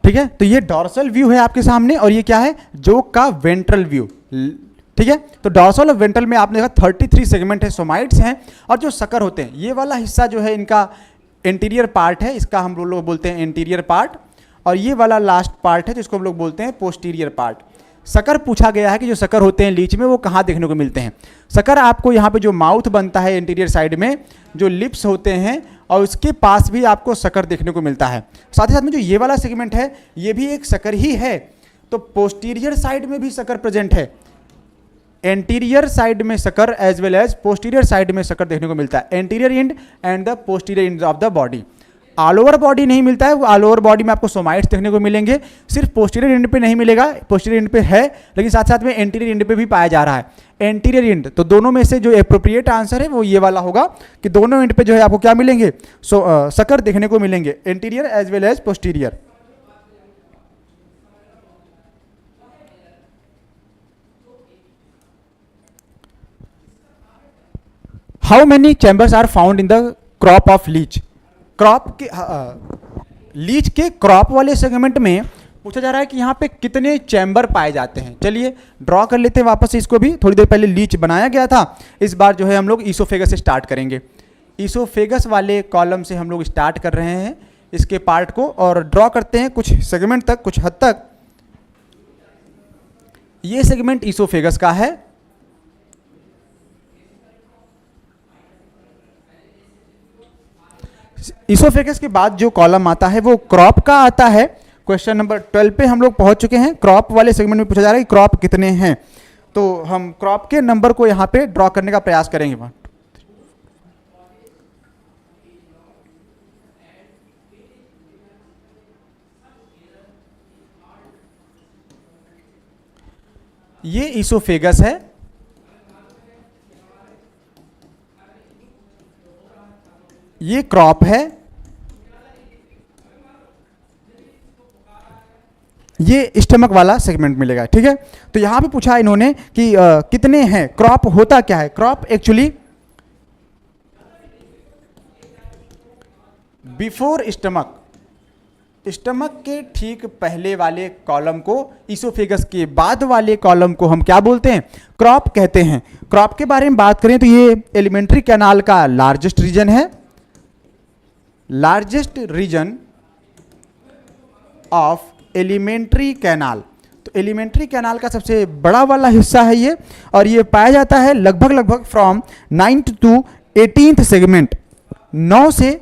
ठीक है, तो ये डॉर्सल व्यू है आपके सामने, और ये क्या है, जोक का वेंट्रल व्यू, ठीक है। तो डॉर्सल और वेंट्रल में आपने देखा 33 सेगमेंट है, सोमाइट्स हैं। और जो सकर होते हैं, ये वाला हिस्सा जो है इनका इंटीरियर पार्ट है, इसका हम लोग बोलते हैं इंटीरियर पार्ट, और ये वाला लास्ट पार्ट है जिसको हम लोग बोलते हैं पोस्टीरियर पार्ट। सकर पूछा गया है कि जो सकर होते हैं लीच में वो कहाँ देखने को मिलते हैं। सकर आपको यहाँ पे जो माउथ बनता है इंटीरियर साइड में, जो लिप्स होते हैं, और उसके पास भी आपको सकर देखने को मिलता है। साथ ही साथ में जो ये वाला सेगमेंट है ये भी एक सकर ही है। तो पोस्टीरियर साइड में भी सकर प्रेजेंट है, एंटीरियर साइड में sucker as well as posterior side में सकर देखने को मिलता है। Anterior end and the posterior end of the body. All over body नहीं मिलता है, ऑल ओवर बॉडी में आपको सोमाइट्स देखने को मिलेंगे। सिर्फ पोस्टीरियर एंड पे नहीं मिलेगा, पोस्टीरियर एंड पे है, लेकिन साथ साथ में एंटीरियर एंड पे भी पाया जा रहा है। एंटीरियर एंड, तो दोनों में से जो एप्रोप्रिएट आंसर है वो ये वाला होगा कि दोनों एंड पे जो है आपको क्या मिलेंगे, सकर देखने को मिलेंगे, anterior as well as posterior. How many chambers are found in the crop of leech. Crop के लीच के क्रॉप वाले सेगमेंट में पूछा जा रहा है कि यहाँ पे कितने चैम्बर पाए जाते हैं। चलिए ड्रॉ कर लेते हैं वापस से इसको भी। थोड़ी देर पहले लीच बनाया गया था, इस बार जो है हम लोग ईसोफेगस से स्टार्ट करेंगे। ईसोफेगस वाले कॉलम से हम लोग स्टार्ट कर रहे हैं इसके पार्ट को, और ड्रॉ करते हैं कुछ सेगमेंट तक, कुछ हद तक। ये सेगमेंट ईसोफेगस का है। ईसोफेगस के बाद जो कॉलम आता है वो क्रॉप का आता है। क्वेश्चन नंबर 12 पे हम लोग पहुंच चुके हैं। क्रॉप वाले सेगमेंट में पूछा जा रहा है कि क्रॉप कितने हैं, तो हम क्रॉप के नंबर को यहाँ पे ड्रॉ करने का प्रयास करेंगे। ये ईसोफेगस है, ये क्रॉप है, ये स्टमक वाला सेगमेंट मिलेगा। ठीक है, तो यहां पे पूछा इन्होंने कि कितने हैं। क्रॉप होता क्या है? Crop actually before stomach, stomach के ठीक पहले वाले कॉलम को, ईसोफेगस के बाद वाले कॉलम को हम क्या बोलते हैं? क्रॉप कहते हैं। क्रॉप के बारे में बात करें तो ये एलिमेंट्री कैनाल का लार्जेस्ट रीजन है, largest region of alimentary canal. तो एलिमेंट्री कैनाल का सबसे बड़ा वाला हिस्सा है ये, और ये पाया जाता है लगभग from 9th to 18th segment, 9 से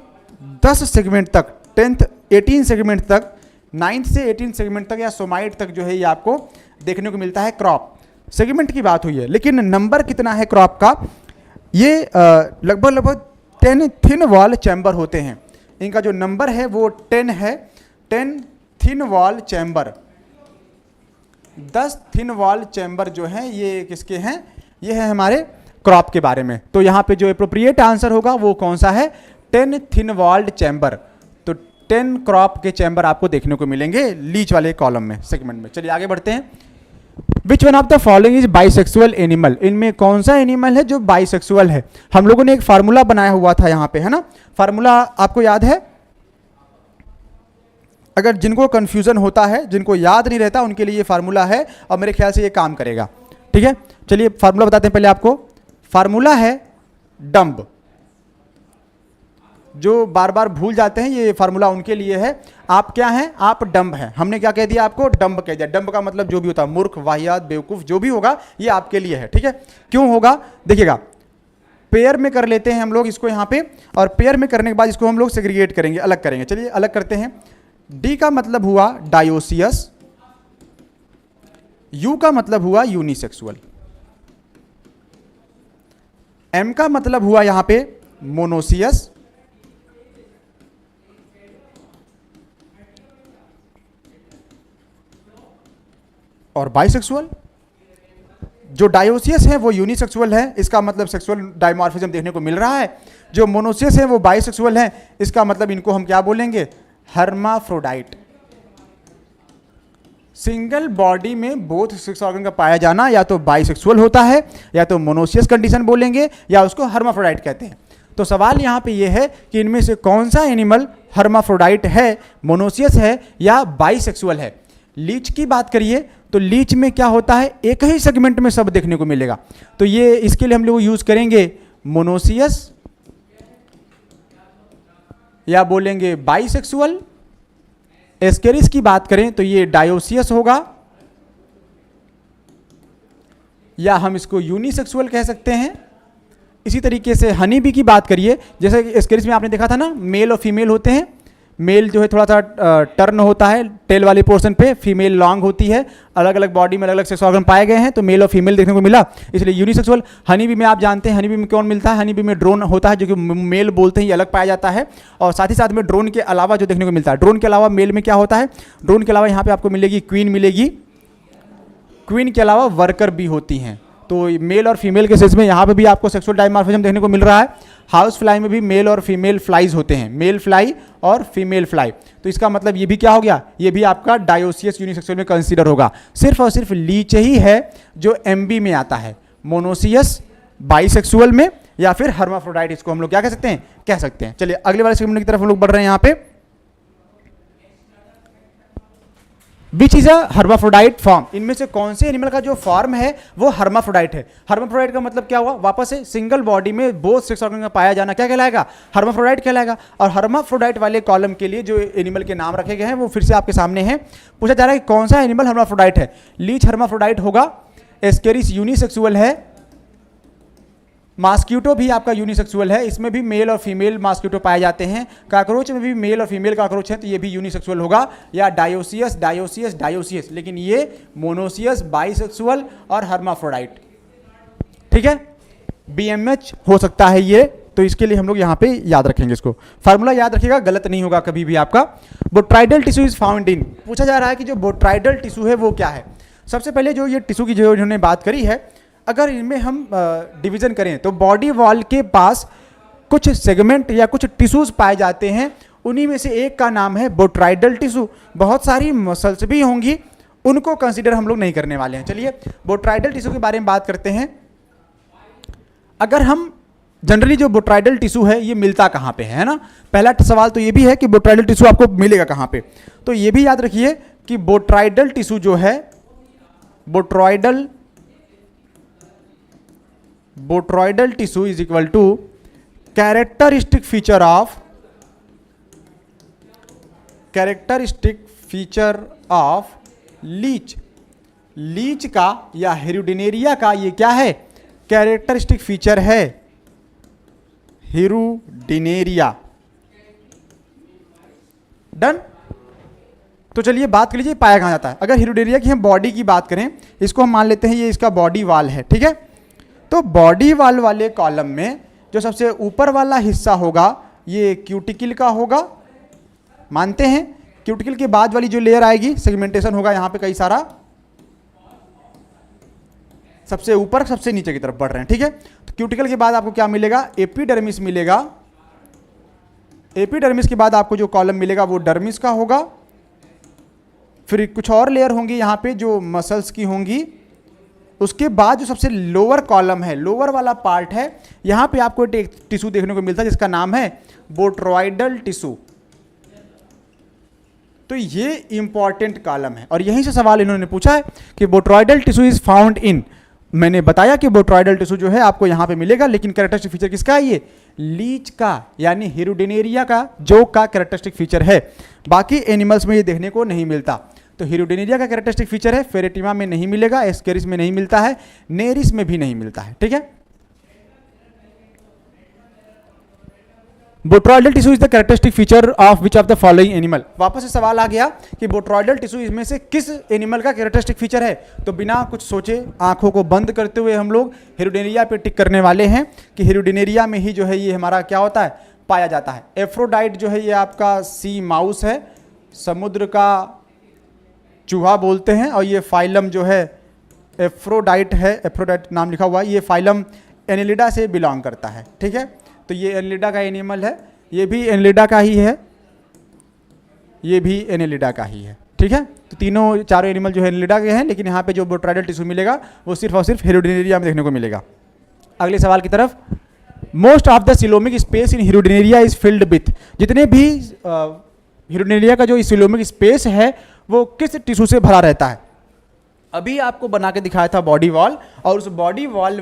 10 सेगमेंट तक, 10th 18 सेगमेंट तक, 9th से 18 सेगमेंट तक या सोमाइट तक जो है ये आपको देखने को मिलता है। क्रॉप सेगमेंट की बात हुई है, लेकिन नंबर कितना है क्रॉप का? ये लगभग 10 थिन वॉल चैम्बर होते हैं। इनका जो नंबर है वो 10 है, 10 thin wall chamber, 10 thin wall chamber जो हैं ये किसके हैं? ये है हमारे क्रॉप के बारे में। तो यहाँ पे जो एप्रोप्रिएट आंसर होगा वो कौन सा है? 10 थिन वॉल्ड चैम्बर। तो 10 क्रॉप के चैम्बर आपको देखने को मिलेंगे लीच वाले कॉलम में, सेगमेंट में। चलिए आगे बढ़ते हैं। Which one of the following is bisexual animal? इनमें कौन सा एनिमल है जो बाइसेक्सुअल है? हम लोगों ने एक फार्मूला बनाया हुआ था यहाँ पे, है ना? फार्मूला आपको याद है? अगर जिनको कंफ्यूजन होता है, जिनको याद नहीं रहता, उनके लिए ये फार्मूला है और मेरे ख्याल से ये काम करेगा। ठीक है, चलिए फार्मूला बताते हैं पहले आपको। फार्मूला है डम्ब। जो बार बार भूल जाते हैं, ये फार्मूला उनके लिए है। आप क्या हैं? आप डम्ब हैं। हमने क्या कह दिया आपको? डम्ब कह दिया। डम्ब का मतलब जो भी होता है, मूर्ख, वाहियात, बेवकूफ़, जो भी होगा ये आपके लिए है। ठीक है, क्यों होगा? देखिएगा, पेयर में कर लेते हैं हम लोग इसको यहाँ पे, और पेयर में करने के बाद इसको हम लोग सेग्रीगेट करेंगे, अलग करेंगे। चलिए अलग करते हैं। डी का मतलब हुआ डायोसियस, यू का मतलब हुआ यूनिसेक्सुअल, एम का मतलब हुआ यहां पे मोनोसियस, और बाइसेक्सुअल। जो डायोसियस है वो यूनिसेक्सुअल है, इसका मतलब सेक्सुअल डायमॉर्फिज्म देखने को मिल रहा है। जो मोनोसियस है वो बाइसेक्सुअल है, इसका मतलब इनको हम क्या बोलेंगे? हर्माफ्रोडाइट। सिंगल बॉडी में बोथ सेक्स ऑर्गन का पाया जाना या तो बाइसेक्सुअल होता है, या तो मोनोसियस कंडीशन बोलेंगे, या उसको हर्माफ्रोडाइट कहते हैं। तो सवाल यहाँ पे ये है कि इनमें से कौन सा एनिमल हर्माफ्रोडाइट है, मोनोसियस है या बाइसेक्सुअल है? लीच की बात करिए तो लीच में क्या होता है? एक ही सेगमेंट में सब देखने को मिलेगा। तो ये इसके लिए हम लोग यूज करेंगे मोनोसियस, या बोलेंगे बाइसेक्सुअल। एस्केरिस की बात करें तो ये डायोसियस होगा, या हम इसको यूनिसेक्सुअल कह सकते हैं। इसी तरीके से हनी बी की बात करिए, जैसे कि एस्केरिस में आपने देखा था ना, मेल और फीमेल होते हैं। मेल जो है थोड़ा सा टर्न होता है टेल वाले पोर्शन पे, फीमेल लॉन्ग होती है। अलग अलग बॉडी में अलग अलग सेक्स ऑर्गन पाए गए हैं, तो मेल और फीमेल देखने को मिला, इसलिए यूनिसेक्सुअल। हनी बी में आप जानते हैं, हनी बी में कौन मिलता है? हनी बी में ड्रोन होता है, जो कि मेल बोलते हैं, ये अलग पाया जाता है। और साथ ही साथ में ड्रोन के अलावा जो देखने को मिलता है, ड्रोन के अलावा मेल में क्या होता है? ड्रोन के अलावा यहाँ पे आपको मिलेगी क्वीन, मिलेगी। क्वीन के अलावा वर्कर भी होती हैं। तो मेल और फीमेल के केसेस में यहाँ पे भी आपको सेक्सुअल डायमॉर्फिज्म देखने को मिल रहा है। हाउस फ्लाई में भी मेल और फीमेल फ्लाइज होते हैं, मेल फ्लाई और फीमेल फ्लाई। तो इसका मतलब ये भी क्या हो गया? ये भी आपका डायोसियस यूनिसेक्सुअल में कंसीडर होगा। सिर्फ और सिर्फ लीच ही है जो एमबी में आता है, मोनोसियस बाइसेक्सुअल में, या फिर हर्माफ्रोडाइट, इसको हम लोग क्या कह सकते हैं? कह सकते हैं। चलिए अगले वाले सेगमेंट की तरफ हम लोग बढ़ रहे हैं। यहाँ पे which is a hermaphrodite form? इनमें से कौन से एनिमल का जो फॉर्म है वो हर्माफ्रोडाइट है? हर्माफ्रोडाइट का मतलब क्या हुआ? वापस से सिंगल बॉडी में बोथ सेक्स ऑर्गन का पाया जाना क्या कहलाएगा? हर्माफ्रोडाइट कहलाएगा। और हर्माफ्रोडाइट वाले कॉलम के लिए जो एनिमल के नाम रखे गए हैं वो फिर से आपके सामने हैं। पूछा जा रहा है कि कौन सा एनिमल हर्माफ्रोडाइट है? लीच हर्माफ्रोडाइट होगा, एस्केरिस यूनिसेक्सुअल है, मास्क्यूटो भी आपका यूनिसेक्सुअल है, इसमें भी मेल और फीमेल मास्क्यूटो पाए जाते हैं। काकरोच में भी मेल और फीमेल काकरोच हैं, तो ये भी यूनिसेक्सुअल होगा। या डायोसियस डायोसियस डायोसियस, लेकिन ये मोनोसियस बाइसेक्सुअल और हर्माफ्रोडाइट। ठीक है, बीएमएच हो सकता है ये, तो इसके लिए हम लोग यहाँ पे याद रखेंगे इसको। फार्मूला याद रखिएगा, गलत नहीं होगा कभी भी आपका। बोट्राइडल टिश्यू इज फाउंड इन, पूछा जा रहा है कि जो बोट्राइडल टिश्यू है वो क्या है? सबसे पहले जो ये टिश्यू की जो इन्होंने बात करी है, अगर इनमें हम डिवीजन करें तो बॉडी वॉल के पास कुछ सेगमेंट या कुछ टिश्यूज पाए जाते हैं, उन्हीं में से एक का नाम है बोट्राइडल टिश्यू। बहुत सारी मसल्स भी होंगी, उनको कंसीडर हम लोग नहीं करने वाले हैं। चलिए बोट्राइडल टिश्यू के बारे में बात करते हैं। अगर हम जनरली जो बोट्राइडल टिश्यू है ये मिलता कहाँ पे है ना, पहला सवाल तो ये भी है कि बोट्राइडल टिश्यू आपको मिलेगा कहाँ पे। तो ये भी याद रखिए कि बोट्राइडल टिश्यू जो है, botryoidal tissue is equal to characteristic feature of leech का या हिरुडिनेरिया का ये क्या है, कैरेक्टरिस्टिक फीचर है, हिरुडिनेरिया। डन। तो चलिए बात कर लीजिए पाया कहाँ जाता है। अगर हिरुडिनेरिया की हम बॉडी की बात करें, इसको हम मान लेते हैं ये इसका बॉडी वाल है, ठीक है। तो बॉडी वाल वाले कॉलम में जो सबसे ऊपर वाला हिस्सा होगा ये क्यूटिकल का होगा, मानते हैं। क्यूटिकल के बाद वाली जो लेयर आएगी सेगमेंटेशन होगा यहाँ पे कई सारा, सबसे ऊपर सबसे नीचे की तरफ बढ़ रहे हैं, ठीक है। तो क्यूटिकल के बाद आपको क्या मिलेगा, एपिडर्मिस मिलेगा। एपिडर्मिस के बाद आपको जो कॉलम मिलेगा वो डर्मिस का होगा। फिर कुछ और लेयर होंगी यहाँ पे जो मसल्स की होंगी। उसके बाद जो सबसे लोअर कॉलम है, लोअर वाला पार्ट है, यहाँ पे आपको एक टिश्यू देखने को मिलता है जिसका नाम है बोट्रॉइडल टिश्यू। तो ये इंपॉर्टेंट कॉलम है और यहीं से सवाल इन्होंने पूछा है कि बोट्रॉइडल टिश्यू इज फाउंड इन। मैंने बताया कि बोट्रॉइडल टिश्यू जो है आपको यहाँ पे मिलेगा, लेकिन कैरेक्टरिस्टिक फीचर किसका है, ये लीच का यानी हिरुडिनेरिया का जो का कैरेक्टरिस्टिक फीचर है। बाकी एनिमल्स में ये देखने को नहीं मिलता। तो हिरुडिनेरिया का कैरेक्टरिस्टिक फीचर है, फेरेटिमा में नहीं मिलेगा, एस्केरिस में नहीं मिलता है, नेरिस में भी नहीं मिलता है, ठीक है। Botryoidal tissue is the characteristic feature of which of the following animal. वापस से सवाल आ गया कि बोट्रॉइडल टिश्यू इसमें से किस एनिमल का कैरेक्टरिस्टिक फीचर है। तो बिना कुछ सोचे आंखों को बंद करते हुए हम लोग हिरुडिनेरिया पे टिक करने वाले हैं कि हिरुडिनेरिया में ही जो है ये हमारा क्या होता है, पाया जाता है। एफ्रोडाइट जो है ये आपका सी माउस है, समुद्र का चूहा बोलते हैं, और ये फाइलम जो है एफ्रोडाइट है, एफ्रोडाइट नाम लिखा हुआ है, ये फाइलम एनिलिडा से बिलोंग करता है, ठीक है। तो ये एनिलिडा का एनिमल है, ये भी एनिलिडा का ही है, ये भी एनिलिडा का ही है, ठीक है। तो तीनों चारों एनिमल जो है एनिलिडा के हैं, लेकिन यहाँ पे जो बोट्रॉइडल टिश्यू मिलेगा वो सिर्फ और सिर्फ हिरुडिनेरिया में देखने को मिलेगा। अगले सवाल की तरफ। Most of the coelomic space in Hirudinaria is filled with. जितने भी हिरुडिनेरिया का जो सिलोमिक स्पेस है वो किस टिश्यू से भरा रहता है। अभी आपको बना के दिखाया था बॉडी वॉल, और उस बॉडी वॉल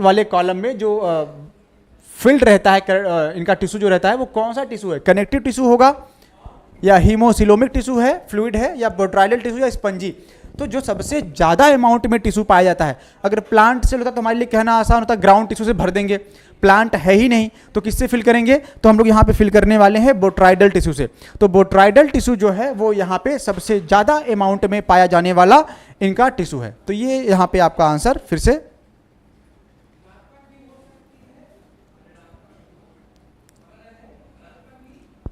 वाले कॉलम में जो फिल्ड रहता है इनका टिश्यू जो रहता है वो कौन सा टिश्यू है, कनेक्टिव टिश्यू होगा या हीमोसिलोमिक टिश्यू है, फ्लूइड है, या बोट्रॉइडल टिश्यू या स्पंजी। तो जो सबसे ज़्यादा अमाउंट में टिश्यू पाया जाता है, अगर प्लांट से होता तो हमारे लिए कहना आसान होता, ग्राउंड टिश्यू से भर देंगे। प्लांट है ही नहीं तो किससे फिल करेंगे, तो हम लोग यहाँ पे फिल करने वाले हैं बोट्रॉइडल टिश्यू से। तो बोट्रॉइडल टिश्यू जो है वो यहाँ पे सबसे ज़्यादा अमाउंट में पाया जाने वाला इनका टिश्यू है। तो ये यहाँ पे आपका आंसर फिर से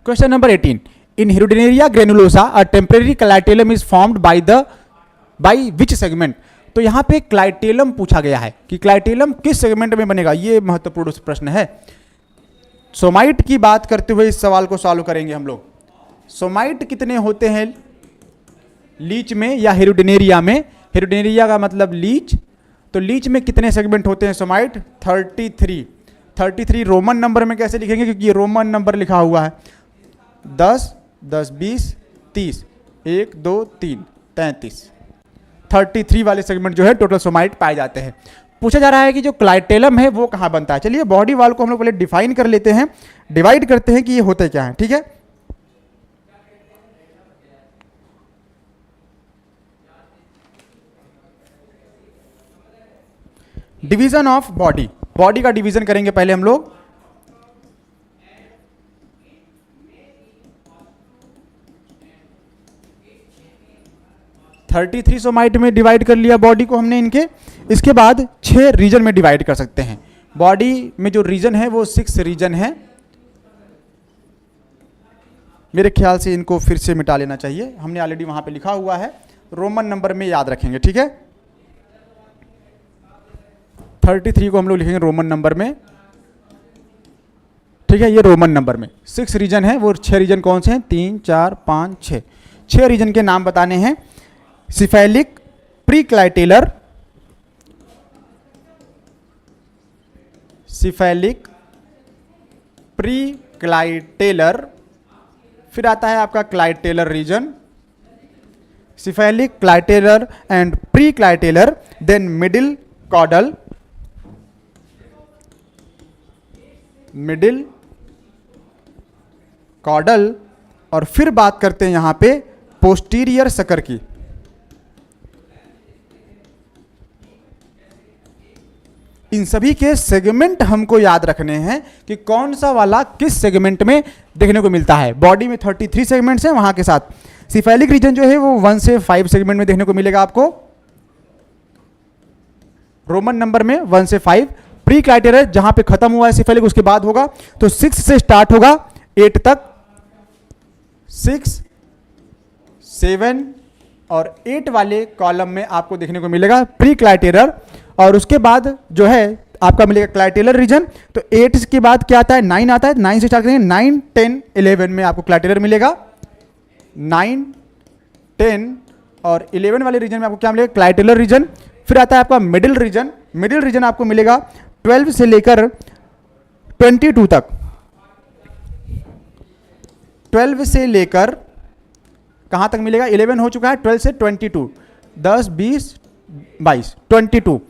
question number 18। In Hirudinaria granulosa a temporary clitellum is formed by which segment. तो यहाँ पे क्लाइटेलम पूछा गया है कि क्लाइटेलम किस सेगमेंट में बनेगा, ये महत्वपूर्ण प्रश्न है। सोमाइट की बात करते हुए इस सवाल को सॉल्व करेंगे हम लोग। सोमाइट कितने होते हैं लीच में या हिरुडिनेरिया में। हिरुडिनेरिया का मतलब लीच, तो लीच में कितने सेगमेंट होते हैं सोमाइट, 33 रोमन नंबर में कैसे लिखेंगे, क्योंकि ये रोमन नंबर लिखा हुआ है। 10, 10, 20, 30, 1, 2, 3, 33, 33 वाले सेगमेंट जो है टोटल सोमाइट पाए जाते हैं। पूछा जा रहा है कि जो क्लाइटेलम है वो कहाँ बनता है। चलिए बॉडी वॉल को हम लोग पहले डिफाइन कर लेते हैं, डिवाइड करते हैं कि ये होते क्या है, ठीक है। डिवीजन ऑफ बॉडी का डिवीजन करेंगे पहले हम लोग। थर्टी थ्री सोमाइट में डिवाइड कर लिया बॉडी को हमने इनके। इसके बाद 6 रीजन में डिवाइड कर सकते हैं। बॉडी में जो रीजन है वो 6 रीजन है। मेरे ख्याल से इनको फिर से मिटा लेना चाहिए, हमने ऑलरेडी वहाँ पे लिखा हुआ है, रोमन नंबर में याद रखेंगे, ठीक है। 33 को हम लोग लिखेंगे रोमन नंबर में, ठीक है, ये रोमन नंबर में 6 रीजन है। वो 6 रीजन कौन से हैं? 3, 4, 5, 6, 6 रीजन के नाम बताने हैं। सिफेलिक, प्रीक्लाइटेलर, सिफेलिक, प्रीक्लाइटेलर, फिर आता है आपका clitellar region, cephalic, clitellar and preclitellar, then middle caudal, middle caudal, और फिर बात करते हैं यहां पे पोस्टीरियर सकर की। इन सभी के सेगमेंट हमको याद रखने हैं कि कौन सा वाला किस सेगमेंट में देखने को मिलता है। बॉडी में 33 सेगमेंट्स हैं, वहां के साथ सिफेलिक रीजन जो है वो 1 से 5 सेगमेंट में देखने को मिलेगा आपको, रोमन नंबर में 1 से 5। प्री क्राइटेरिया जहां पे खत्म हुआ है सिफेलिक उसके बाद होगा, तो 6 से स्टार्ट होगा 8 तक, 6, 7 और 8 वाले कॉलम में आपको देखने को मिलेगा प्री क्राइटेरियर। और उसके बाद जो है आपका मिलेगा क्लाइटेलर रीजन। तो 8 के बाद क्या आता है? 9 आता है, 9 से स्टार्ट करेंगे, 9, 10, 11 में आपको क्लाइटेलर मिलेगा, 9, 10 और 11 वाले रीजन में आपको क्या मिलेगा? Clitellar region. फिर आता है आपका मिडिल रीजन, मिडिल रीजन आपको मिलेगा 12 से लेकर 22 तक, 12 से लेकर कहां तक मिलेगा? 11 हो चुका है, 12 से 22, 10, 20, 22, 22।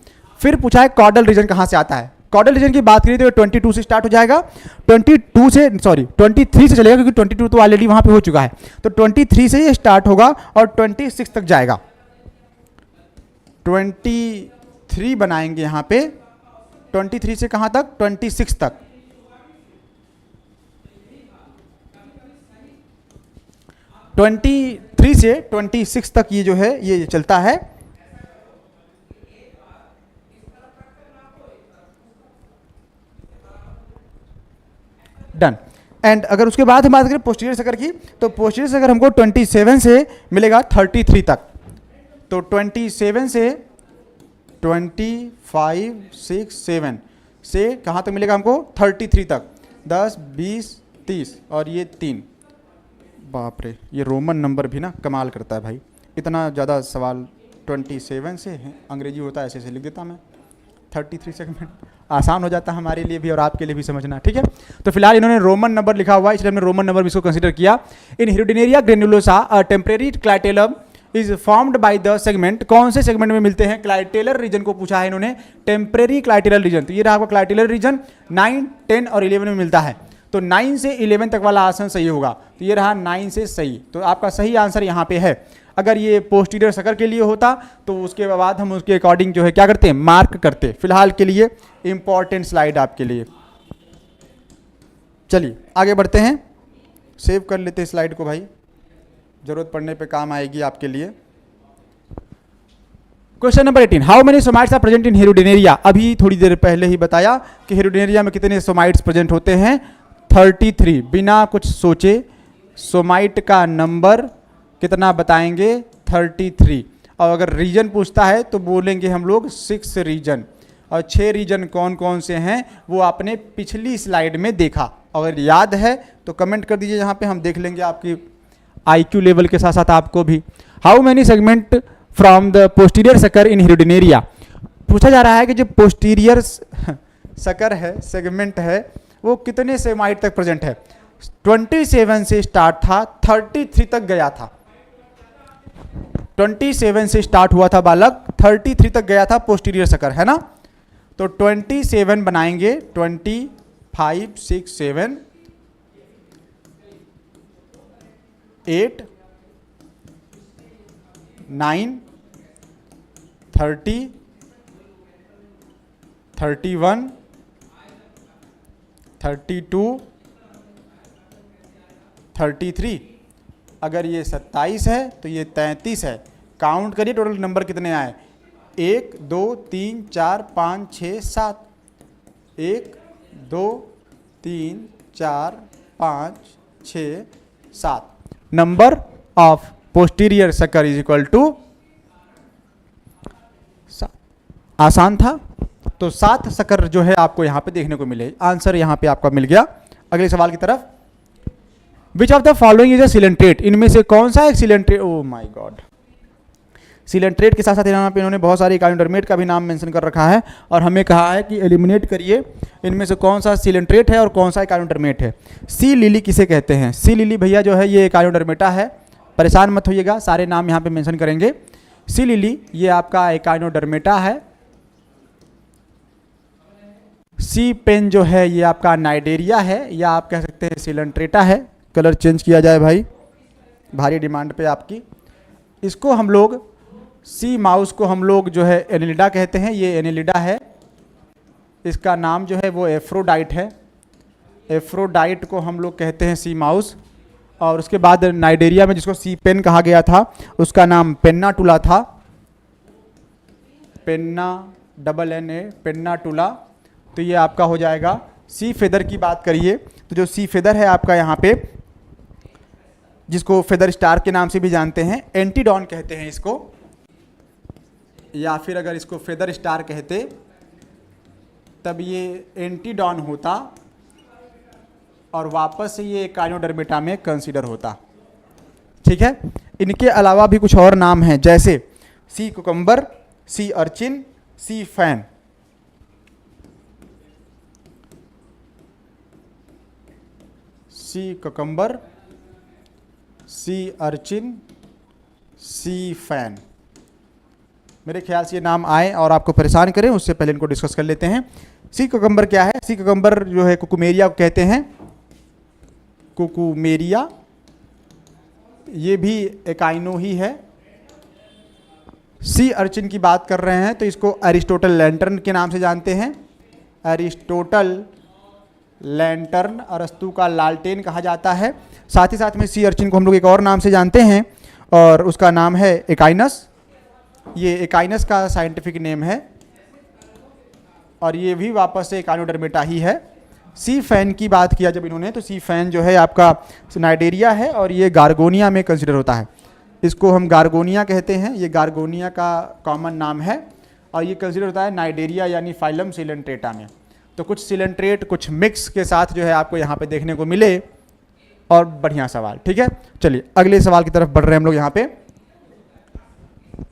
फिर पूछा है कॉर्डल रीजन कहां से आता है। कॉर्डल रीजन की बात करिए तो 22 से स्टार्ट हो जाएगा, 23 से चलेगा क्योंकि 22 तो ऑलरेडी वहां पे हो चुका है, तो 23 से ये स्टार्ट होगा और 26 तक जाएगा। 23 बनाएंगे यहां पे, 23 से कहां तक? 26 तक। ट्वेंटी 3 से 26 तक ये जो है ये चलता है। डन। एंड अगर उसके बाद हम बात करें पोस्टीरियर सकर की, तो पोस्टीरियर सकर हमको 27 से मिलेगा 33 तक। तो 27 से 25, 6, 7 से कहाँ तक मिलेगा हमको? 33 तक, 10, 20, 30 और ये 3। बाप रे, ये रोमन नंबर भी ना कमाल करता है भाई, इतना ज़्यादा सवाल 27 से है, अंग्रेजी होता है ऐसे ऐसे लिख देता मैं। 33 सेगमेंट आसान हो जाता है हमारे लिए भी और आपके लिए भी समझना, ठीक है। तो फिलहाल इन्होंने रोमन नंबर लिखा हुआ है, इसलिए हमने रोमन नंबर भी इसको कंसीडर किया। In Hirudinaria granulosa a temporary clitellum is formed by the segment. कौन से सेगमेंट में मिलते हैं? क्लाइटेलर रीजन को पूछा है इन्होंने, टेम्परेरी क्लाइटेलर रीजन। तो ये रहा आपका क्लाइटेलर रीजन, 9, 10 और 11 में मिलता है। तो 9 से 11 तक वाला आंसर सही होगा, तो ये रहा 9 से सही। तो आपका सही आंसर यहाँ पे है। अगर ये पोस्टीरियर सकर के लिए होता तो उसके बाद हम उसके अकॉर्डिंग जो है क्या करते हैं? मार्क करते। फिलहाल के लिए इंपॉर्टेंट स्लाइड आपके लिए। चलिए आगे बढ़ते हैं, सेव कर लेते हैं स्लाइड को भाई, जरूरत पड़ने पे काम आएगी आपके लिए। Question number 18, how many somites are present in Hirudinaria. अभी थोड़ी देर पहले ही बताया कि हेरिडिनेरिया में कितने सोमाइट्स प्रेजेंट होते हैं? 33। बिना कुछ सोचे सोमाइट का नंबर कितना बताएंगे? 33। और अगर रीजन पूछता है तो बोलेंगे हम लोग 6 रीजन। और 6 रीजन कौन कौन से हैं वो आपने पिछली स्लाइड में देखा, अगर याद है तो कमेंट कर दीजिए, यहाँ पे हम देख लेंगे आपकी IQ लेवल के साथ साथ आपको भी। How many segment from the posterior sucker in Hirudinaria. पूछा जा रहा है कि जो पोस्टीरियर सकर है, सेगमेंट है, वो कितने सोमाइट तक प्रेजेंट है। 27 से स्टार्ट था, 33 तक गया था। 27 से स्टार्ट हुआ था बालक, 33 तक गया था पोस्टीरियर सकर, है ना। तो 27 बनाएंगे, 25, 6, 7, 8, 9, 30, 31, 32, 33। अगर ये 27 है तो ये 33 है। काउंट करिए टोटल नंबर कितने आए? 1, 2, 3, 4, 5, 6, 7। 1, 2, 3, 4, 5, 6, 7। Number of posterior sucker is equal to 7। आसान था। तो 7 सकर जो है आपको यहां पे देखने को मिले। आंसर यहां पे आपका मिल गया। अगले सवाल की तरफ, विच of the following is a coelenterate, इनमें से कौन सा एक coelenterate, oh my God, coelenterate के साथ साथ यहाँ पे इन्होंने बहुत सारे इकाइनोडर्मेट का भी नाम मेंशन कर रखा है और हमें कहा है कि एलिमिनेट करिए इनमें से कौन सा सिलेंट्रेट है और कौन सा इकाइनोडर्मेट है। सी लिली किसे कहते हैं? सी लिली भैया जो है ये इकाइनोडर्मेटा है, परेशान मत होइएगा, सारे नाम यहाँ पे मेंशन करेंगे। सी लिली ये आपका इकाइनोडर्मेटा है। सी पेन जो है ये आपका नाइडेरिया है, या आप कह सकते हैं सिलेंट्रेटा है। कलर चेंज किया जाए भाई, भारी डिमांड पे आपकी। इसको हम लोग, सी माउस को हम लोग जो है एनेलिडा कहते हैं, ये एनेलिडा है। इसका नाम जो है वो एफ्रोडाइट है। एफ्रोडाइट को हम लोग कहते हैं सी माउस। और उसके बाद नाइडेरिया में जिसको सी पेन कहा गया था उसका नाम पेन्नाटुला था, पेन्ना डबल एन ए, पेन्नाटुला। तो ये आपका हो जाएगा। सी फेदर की बात करिए तो जो सी फेदर है आपका यहाँ पे, जिसको फेदर स्टार के नाम से भी जानते हैं, एंटीडॉन कहते हैं इसको, या फिर अगर इसको फेदर स्टार कहते तब ये एंटीडॉन होता और वापस से ये इकाइनोडर्मेटा में कंसीडर होता। ठीक है। इनके अलावा भी कुछ और नाम हैं, जैसे सी कुकम्बर, सी अर्चिन, सी फैन। सी कुकम्बर, सी अर्चिन, सी फैन। मेरे ख्याल से ये नाम आए और आपको परेशान करें उससे पहले इनको डिस्कस कर लेते हैं। सी कुकम्बर क्या है? सी कुकम्बर जो है कुकुमेरिया को कहते हैं, कुकुमेरिया, ये भी इकाइनो ही है। सी अर्चिन की बात कर रहे हैं तो इसको एरिस्टोटल लैंटर्न के नाम से जानते हैं। एरिस्टोटल लैंटर्न, अरस्तु का लालटेन कहा जाता है। साथ ही साथ में सी अर्चिन को हम लोग एक और नाम से जानते हैं और उसका नाम है इकाइनस। ये इकाइनस का साइंटिफिक नेम है और ये भी वापस से इकाइनोडर्मेटा ही है। सी फैन की बात किया जब इन्होंने, तो सी फैन जो है आपका नाइडेरिया है और ये गार्गोनिया में कंसिडर होता है। इसको हम गार्गोनिया कहते हैं, ये गार्गोनिया का कॉमन नाम है और ये कंसिडर होता है नाइडेरिया यानी फाइलम सिलेंट्रेटा में। तो कुछ सिलेंट्रेट कुछ मिक्स के साथ जो है आपको यहाँ पे देखने को मिले और बढ़िया सवाल। ठीक है, चलिए अगले सवाल की तरफ बढ़ रहे हैं हम लोग यहाँ पे।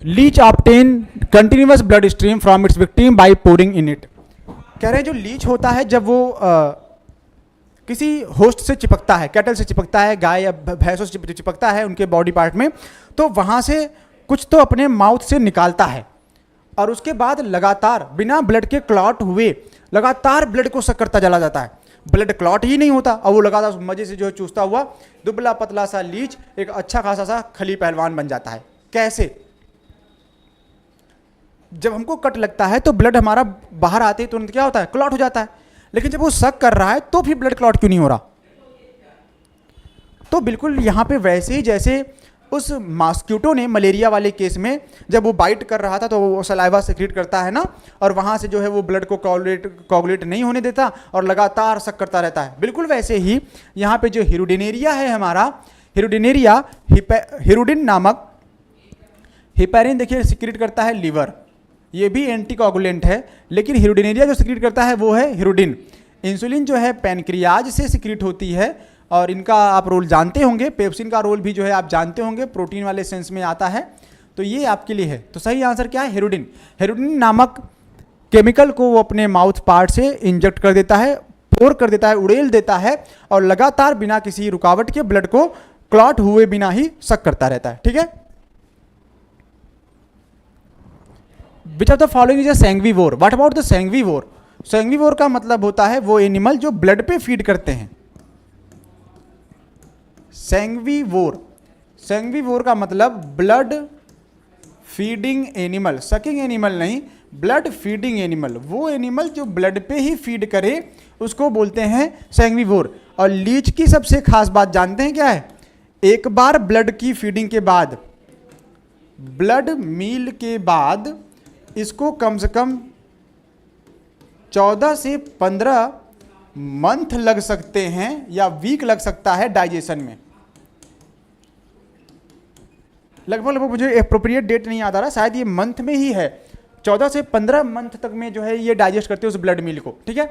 Leech obtain continuous blood stream from its victim by pouring in it. कह रहे हैं जो लीच होता है जब वो किसी होस्ट से चिपकता है, कैटल से चिपकता है, गाय या भैंसों से चिपकता है उनके बॉडी पार्ट में, तो वहाँ से कुछ तो अपने माउथ से निकालता है और उसके बाद लगातार बिना ब्लड के क्लॉट हुए लगातार ब्लड को सक करता चला जाता है। ब्लड क्लॉट ही नहीं होता और वो लगातार मजे से जो है चूसता हुआ दुबला पतला सा लीच एक अच्छा खासा सा खली पहलवान बन जाता है। कैसे? जब हमको कट लगता है तो ब्लड हमारा बाहर आते ही तुरंत क्या होता है? क्लॉट हो जाता है। लेकिन जब वो सक कर रहा है तो फिर ब्लड क्लॉट क्यों नहीं हो रहा? तो बिल्कुल यहाँ पे वैसे ही जैसे उस मॉस्किटो ने मलेरिया वाले केस में जब वो बाइट कर रहा था तो वो सलाइवा सेक्रेट करता है ना, और वहाँ से जो है वो ब्लड को कोगुलेट नहीं होने देता और लगातार सक करता रहता है। बिल्कुल वैसे ही यहाँ पे जो हिरुडिनेरिया है हमारा, हिरुडिनेरिया हिरुडिन नामक हिपेरिन देखिए सिक्रेट करता है लीवर, ये भी एंटीकोगुलेंट है। लेकिन हिरुडिनेरिया जो सिक्रेट करता है वो है हिरुडिन। इंसुलिन जो है पैनक्रियाज से सिक्रेट होती है और इनका आप रोल जानते होंगे। पेप्सिन का रोल भी जो है आप जानते होंगे, प्रोटीन वाले सेंस में आता है। तो ये आपके लिए है। तो सही आंसर क्या है? हिरुडिन। हिरुडिन नामक केमिकल को वो अपने माउथ पार्ट से इंजेक्ट कर देता है, पोर कर देता है, उड़ेल देता है और लगातार बिना किसी रुकावट के ब्लड को क्लॉट हुए बिना ही सक करता रहता है। ठीक है। Which of the following is a sanguivore? What about the sanguivore? Sanguivore का मतलब होता है वो एनिमल जो ब्लड पे फीड करते हैं। सैंग्विवोर, सैंग्विवोर का मतलब blood feeding animal, sucking animal नहीं, ब्लड फीडिंग एनिमल। वो एनिमल जो ब्लड पे ही फीड करे उसको बोलते हैं सैंग्विवोर। और लीच की सबसे खास बात जानते हैं क्या है? एक बार ब्लड की फीडिंग के बाद, ब्लड मील के बाद इसको कम से कम 14 से 15 मंथ लग सकते हैं या वीक लग सकता है डाइजेशन में। लगभग लगभग मुझे अप्रोप्रिएट डेट नहीं याद आ रहा, शायद ये मंथ में ही है, 14 से 15 मंथ तक में जो है ये डाइजेस्ट करते हैं उस ब्लड मील को, ठीक है।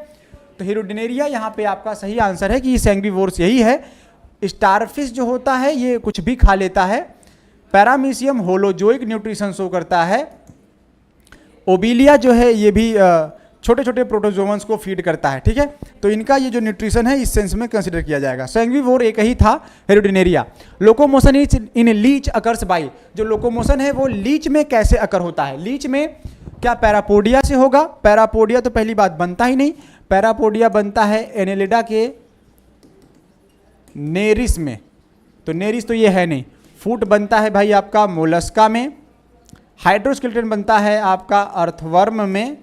तो हिरुडिनेरिया यहाँ पे आपका सही आंसर है कि ये सैंग्विवोर्स यही है। स्टारफिश जो होता है ये कुछ भी खा लेता है। पैरामीशियम होलोजोइक न्यूट्रिशन शो करता है। ओबिलिया जो है ये भी छोटे छोटे प्रोटोजोअन्स को फीड करता है, ठीक है। तो इनका ये जो न्यूट्रिशन है इस सेंस में कंसिडर किया जाएगा। सैंग्विवोर एक ही था, Hirudinaria. Locomotion is in leech occurs by, जो लोकोमोशन है वो लीच में कैसे अकर होता है? लीच में क्या पैरापोडिया से होगा? पैरापोडिया तो पहली बात बनता ही नहीं, पैरापोडिया बनता है एनेलिडा के नेरिस में, तो नेरिस तो ये है नहीं। फूट बनता है भाई आपका मोलस्का में। हाइड्रोस्केलेटन बनता है आपका अर्थवर्म में,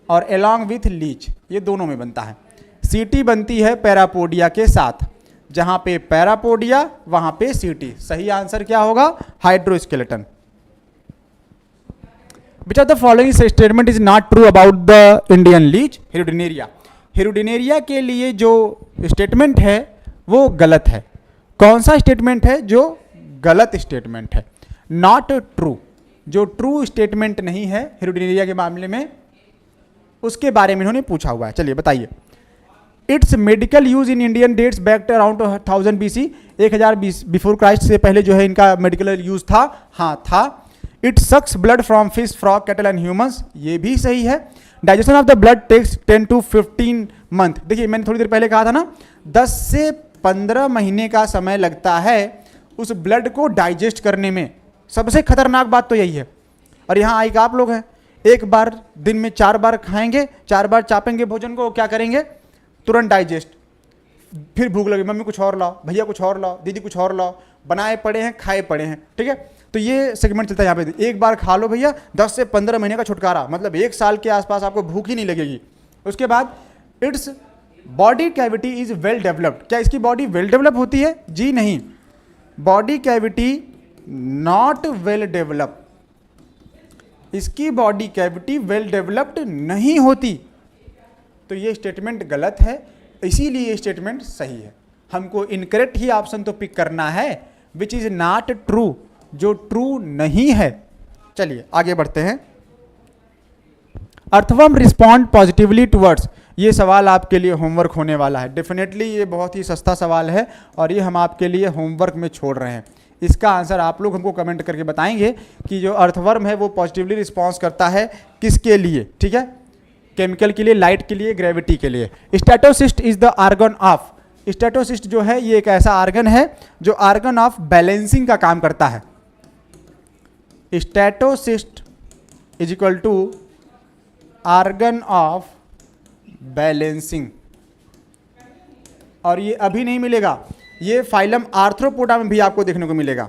और एलॉन्ग विथ लीच, ये दोनों में बनता है। सीटी बनती है पैरापोडिया के साथ, जहां पे पैरापोडिया वहां पे सीटी। सही आंसर क्या होगा? Hydroskeleton. Which of the following statement is not true about the Indian leech? Hirudinaria. Hirudinaria के लिए जो स्टेटमेंट है वो गलत है। कौन सा स्टेटमेंट है जो गलत स्टेटमेंट है? नॉट ट्रू, जो ट्रू स्टेटमेंट नहीं है हिरुडिनेरिया के मामले में, उसके बारे में इन्होंने पूछा हुआ है। चलिए बताइए। Its medical use in Indian dates back around 1000 BC, 1000 before Christ से पहले जो है इनका मेडिकल यूज था। हाँ था। It sucks blood from fish, frog, cattle and humans, ये भी सही है। Digestion of the blood takes 10 to 15 month. देखिए मैंने थोड़ी देर पहले कहा था ना, 10 से 15 महीने का समय लगता है उस ब्लड को डाइजेस्ट करने में। सबसे खतरनाक बात तो यही है। और यहाँ आएगा आप लोग हैं, एक बार दिन में 4 बार खाएंगे, 4 बार चापेंगे भोजन को, क्या करेंगे? तुरंत डाइजेस्ट। फिर भूख लगी, मम्मी कुछ और लाओ, भैया कुछ और लाओ, दीदी कुछ और लाओ, बनाए पड़े हैं, खाए पड़े हैं, ठीक है। तो ये सेगमेंट चलता है यहाँ पे। एक बार खा लो भैया, 10 से 15 महीने का छुटकारा, मतलब 1 साल के आसपास आपको भूख ही नहीं लगेगी। उसके बाद its body cavity is well developed. क्या इसकी बॉडी वेल डेवलप होती है? जी नहीं, body cavity not well develop. इसकी बॉडी कैविटी वेल डेवलप्ड नहीं होती। तो ये स्टेटमेंट गलत है, इसीलिए ये स्टेटमेंट सही है। हमको इनकरेक्ट ही ऑप्शन तो पिक करना है, विच इज नॉट ट्रू, जो ट्रू नहीं है। चलिए आगे बढ़ते हैं। अर्थवर्म रिस्पॉन्ड पॉजिटिवली टुवर्ड्स, ये सवाल आपके लिए होमवर्क होने वाला है। डेफिनेटली ये बहुत ही सस्ता सवाल है और ये हम आपके लिए होमवर्क में छोड़ रहे हैं। इसका आंसर आप लोग हमको कमेंट करके बताएंगे कि जो अर्थवर्म है वो पॉजिटिवली रिस्पॉन्स करता है किसके लिए, ठीक है। केमिकल के लिए, लाइट के लिए, ग्रेविटी के लिए। Statocyst is the organ of, statocyst जो है ये एक ऐसा आर्गन है जो आर्गन ऑफ बैलेंसिंग का काम करता है। Statocyst is equal to organ of balancing. और ये अभी नहीं मिलेगा, ये फाइलम आर्थ्रोपोडा में भी आपको देखने को मिलेगा।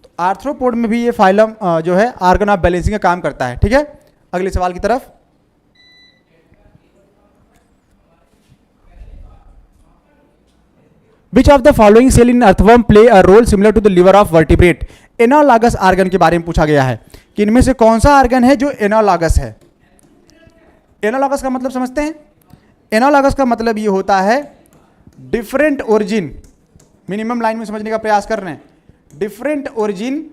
तो आर्थ्रोपोड में भी ये फाइलम जो है आर्गन ऑफ बैलेंसिंग का काम करता है, ठीक है। अगले सवाल की तरफ। Which of the following cell in earthworm play a role similar to the liver of vertebrate? Analogous organ के बारे में पूछा गया है कि इनमें से कौन सा आर्गन है जो एनालॉगस है। एनालॉगस का मतलब समझते हैं? एनालॉगस का मतलब ये होता है डिफरेंट ओरिजिन। मिनिमम लाइन में समझने का प्रयास कर रहे हैं। Different origin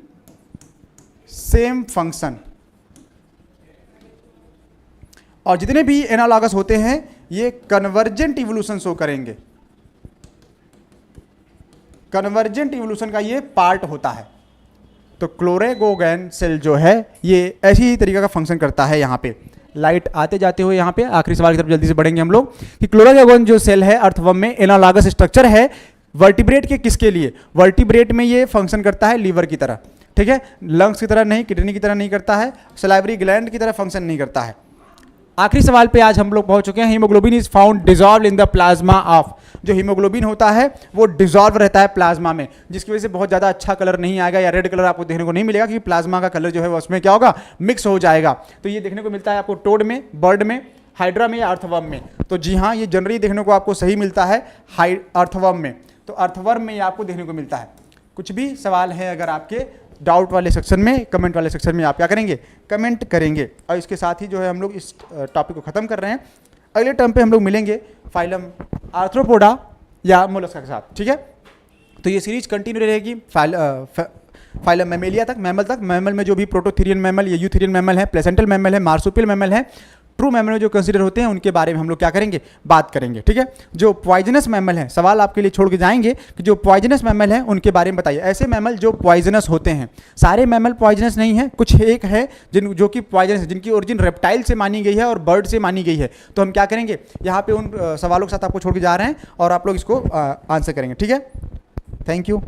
same function. और जितने भी एनालॉगस होते हैं ये कन्वर्जेंट इवोल्यूशन शो करेंगे। कन्वर्जेंट इवोल्यूशन का ये पार्ट होता है। तो क्लोरेगोगैन सेल जो है ये ऐसी ही तरीके का फंक्शन करता है। यहाँ पे लाइट आते जाते हुए यहाँ पे आखिरी सवाल की तरफ जल्दी से बढ़ेंगे हम लोग कि क्लोरेगोगैन जो सेल है अर्थवर्म में एनालॉगस स्ट्रक्चर है वर्टिब्रेट के किसके लिए? वर्टिब्रेट में ये फंक्शन करता है लीवर की तरह, ठीक है। लंग्स की तरह नहीं, किडनी की तरह नहीं करता है, सलाइवरी ग्लैंड की तरह फंक्शन नहीं करता है। आखिरी सवाल पे आज हम लोग पहुंच चुके हैं। Haemoglobin is found dissolve in the plasma of, जो हीमोग्लोबिन होता है वो डिजॉल्व रहता है प्लाज्मा में, जिसकी वजह से बहुत ज़्यादा अच्छा कलर नहीं आएगा या रेड कलर आपको देखने को नहीं मिलेगा, क्योंकि प्लाज्मा का कलर जो है वो उसमें क्या होगा? मिक्स हो जाएगा। तो ये देखने को मिलता है आपको टोड में, बर्ड में, हाइड्रा में या अर्थवर्म में। तो जी हाँ, ये जनरली देखने को आपको सही मिलता है अर्थवर्म में। तो अर्थवर्म में ये आपको देखने को मिलता है। कुछ भी सवाल है अगर आपके डाउट वाले सेक्शन में, कमेंट वाले सेक्शन में आप क्या करेंगे? कमेंट करेंगे। और इसके साथ ही जो है हम लोग इस टॉपिक को ख़त्म कर रहे हैं। अगले टर्म पे हम लोग मिलेंगे फाइलम आर्थ्रोपोडा या मोलस्का के साथ, ठीक है। तो ये सीरीज कंटिन्यू रहेगी फाइलम मैमेलिया तक, मैमल तक। मैमल में जो भी प्रोटोथेरियन मैमल या यूथेरियन मैमल है, प्लेसेंटल मैमल है, मार्सुपियल मैमल है, ट्रू मैमल में जो कंसीडर होते हैं उनके बारे में हम लोग क्या करेंगे, बात करेंगे। ठीक है, जो पॉइजनस मैमल है, सवाल आपके लिए छोड़ के जाएंगे कि जो पॉइजनस मैमल है उनके बारे में बताइए। ऐसे मैमल जो पॉइजनस होते हैं, सारे मैमल पॉइजनस नहीं है, कुछ एक है जो कि पॉइजनस है, जिनकी ओरिजिन रेप्टाइल से मानी गई है और बर्ड से मानी गई है। तो हम क्या करेंगे, यहाँ पे उन सवालों के साथ आपको छोड़ के जा रहे हैं और आप लोग इसको आंसर करेंगे। ठीक है, थैंक यू।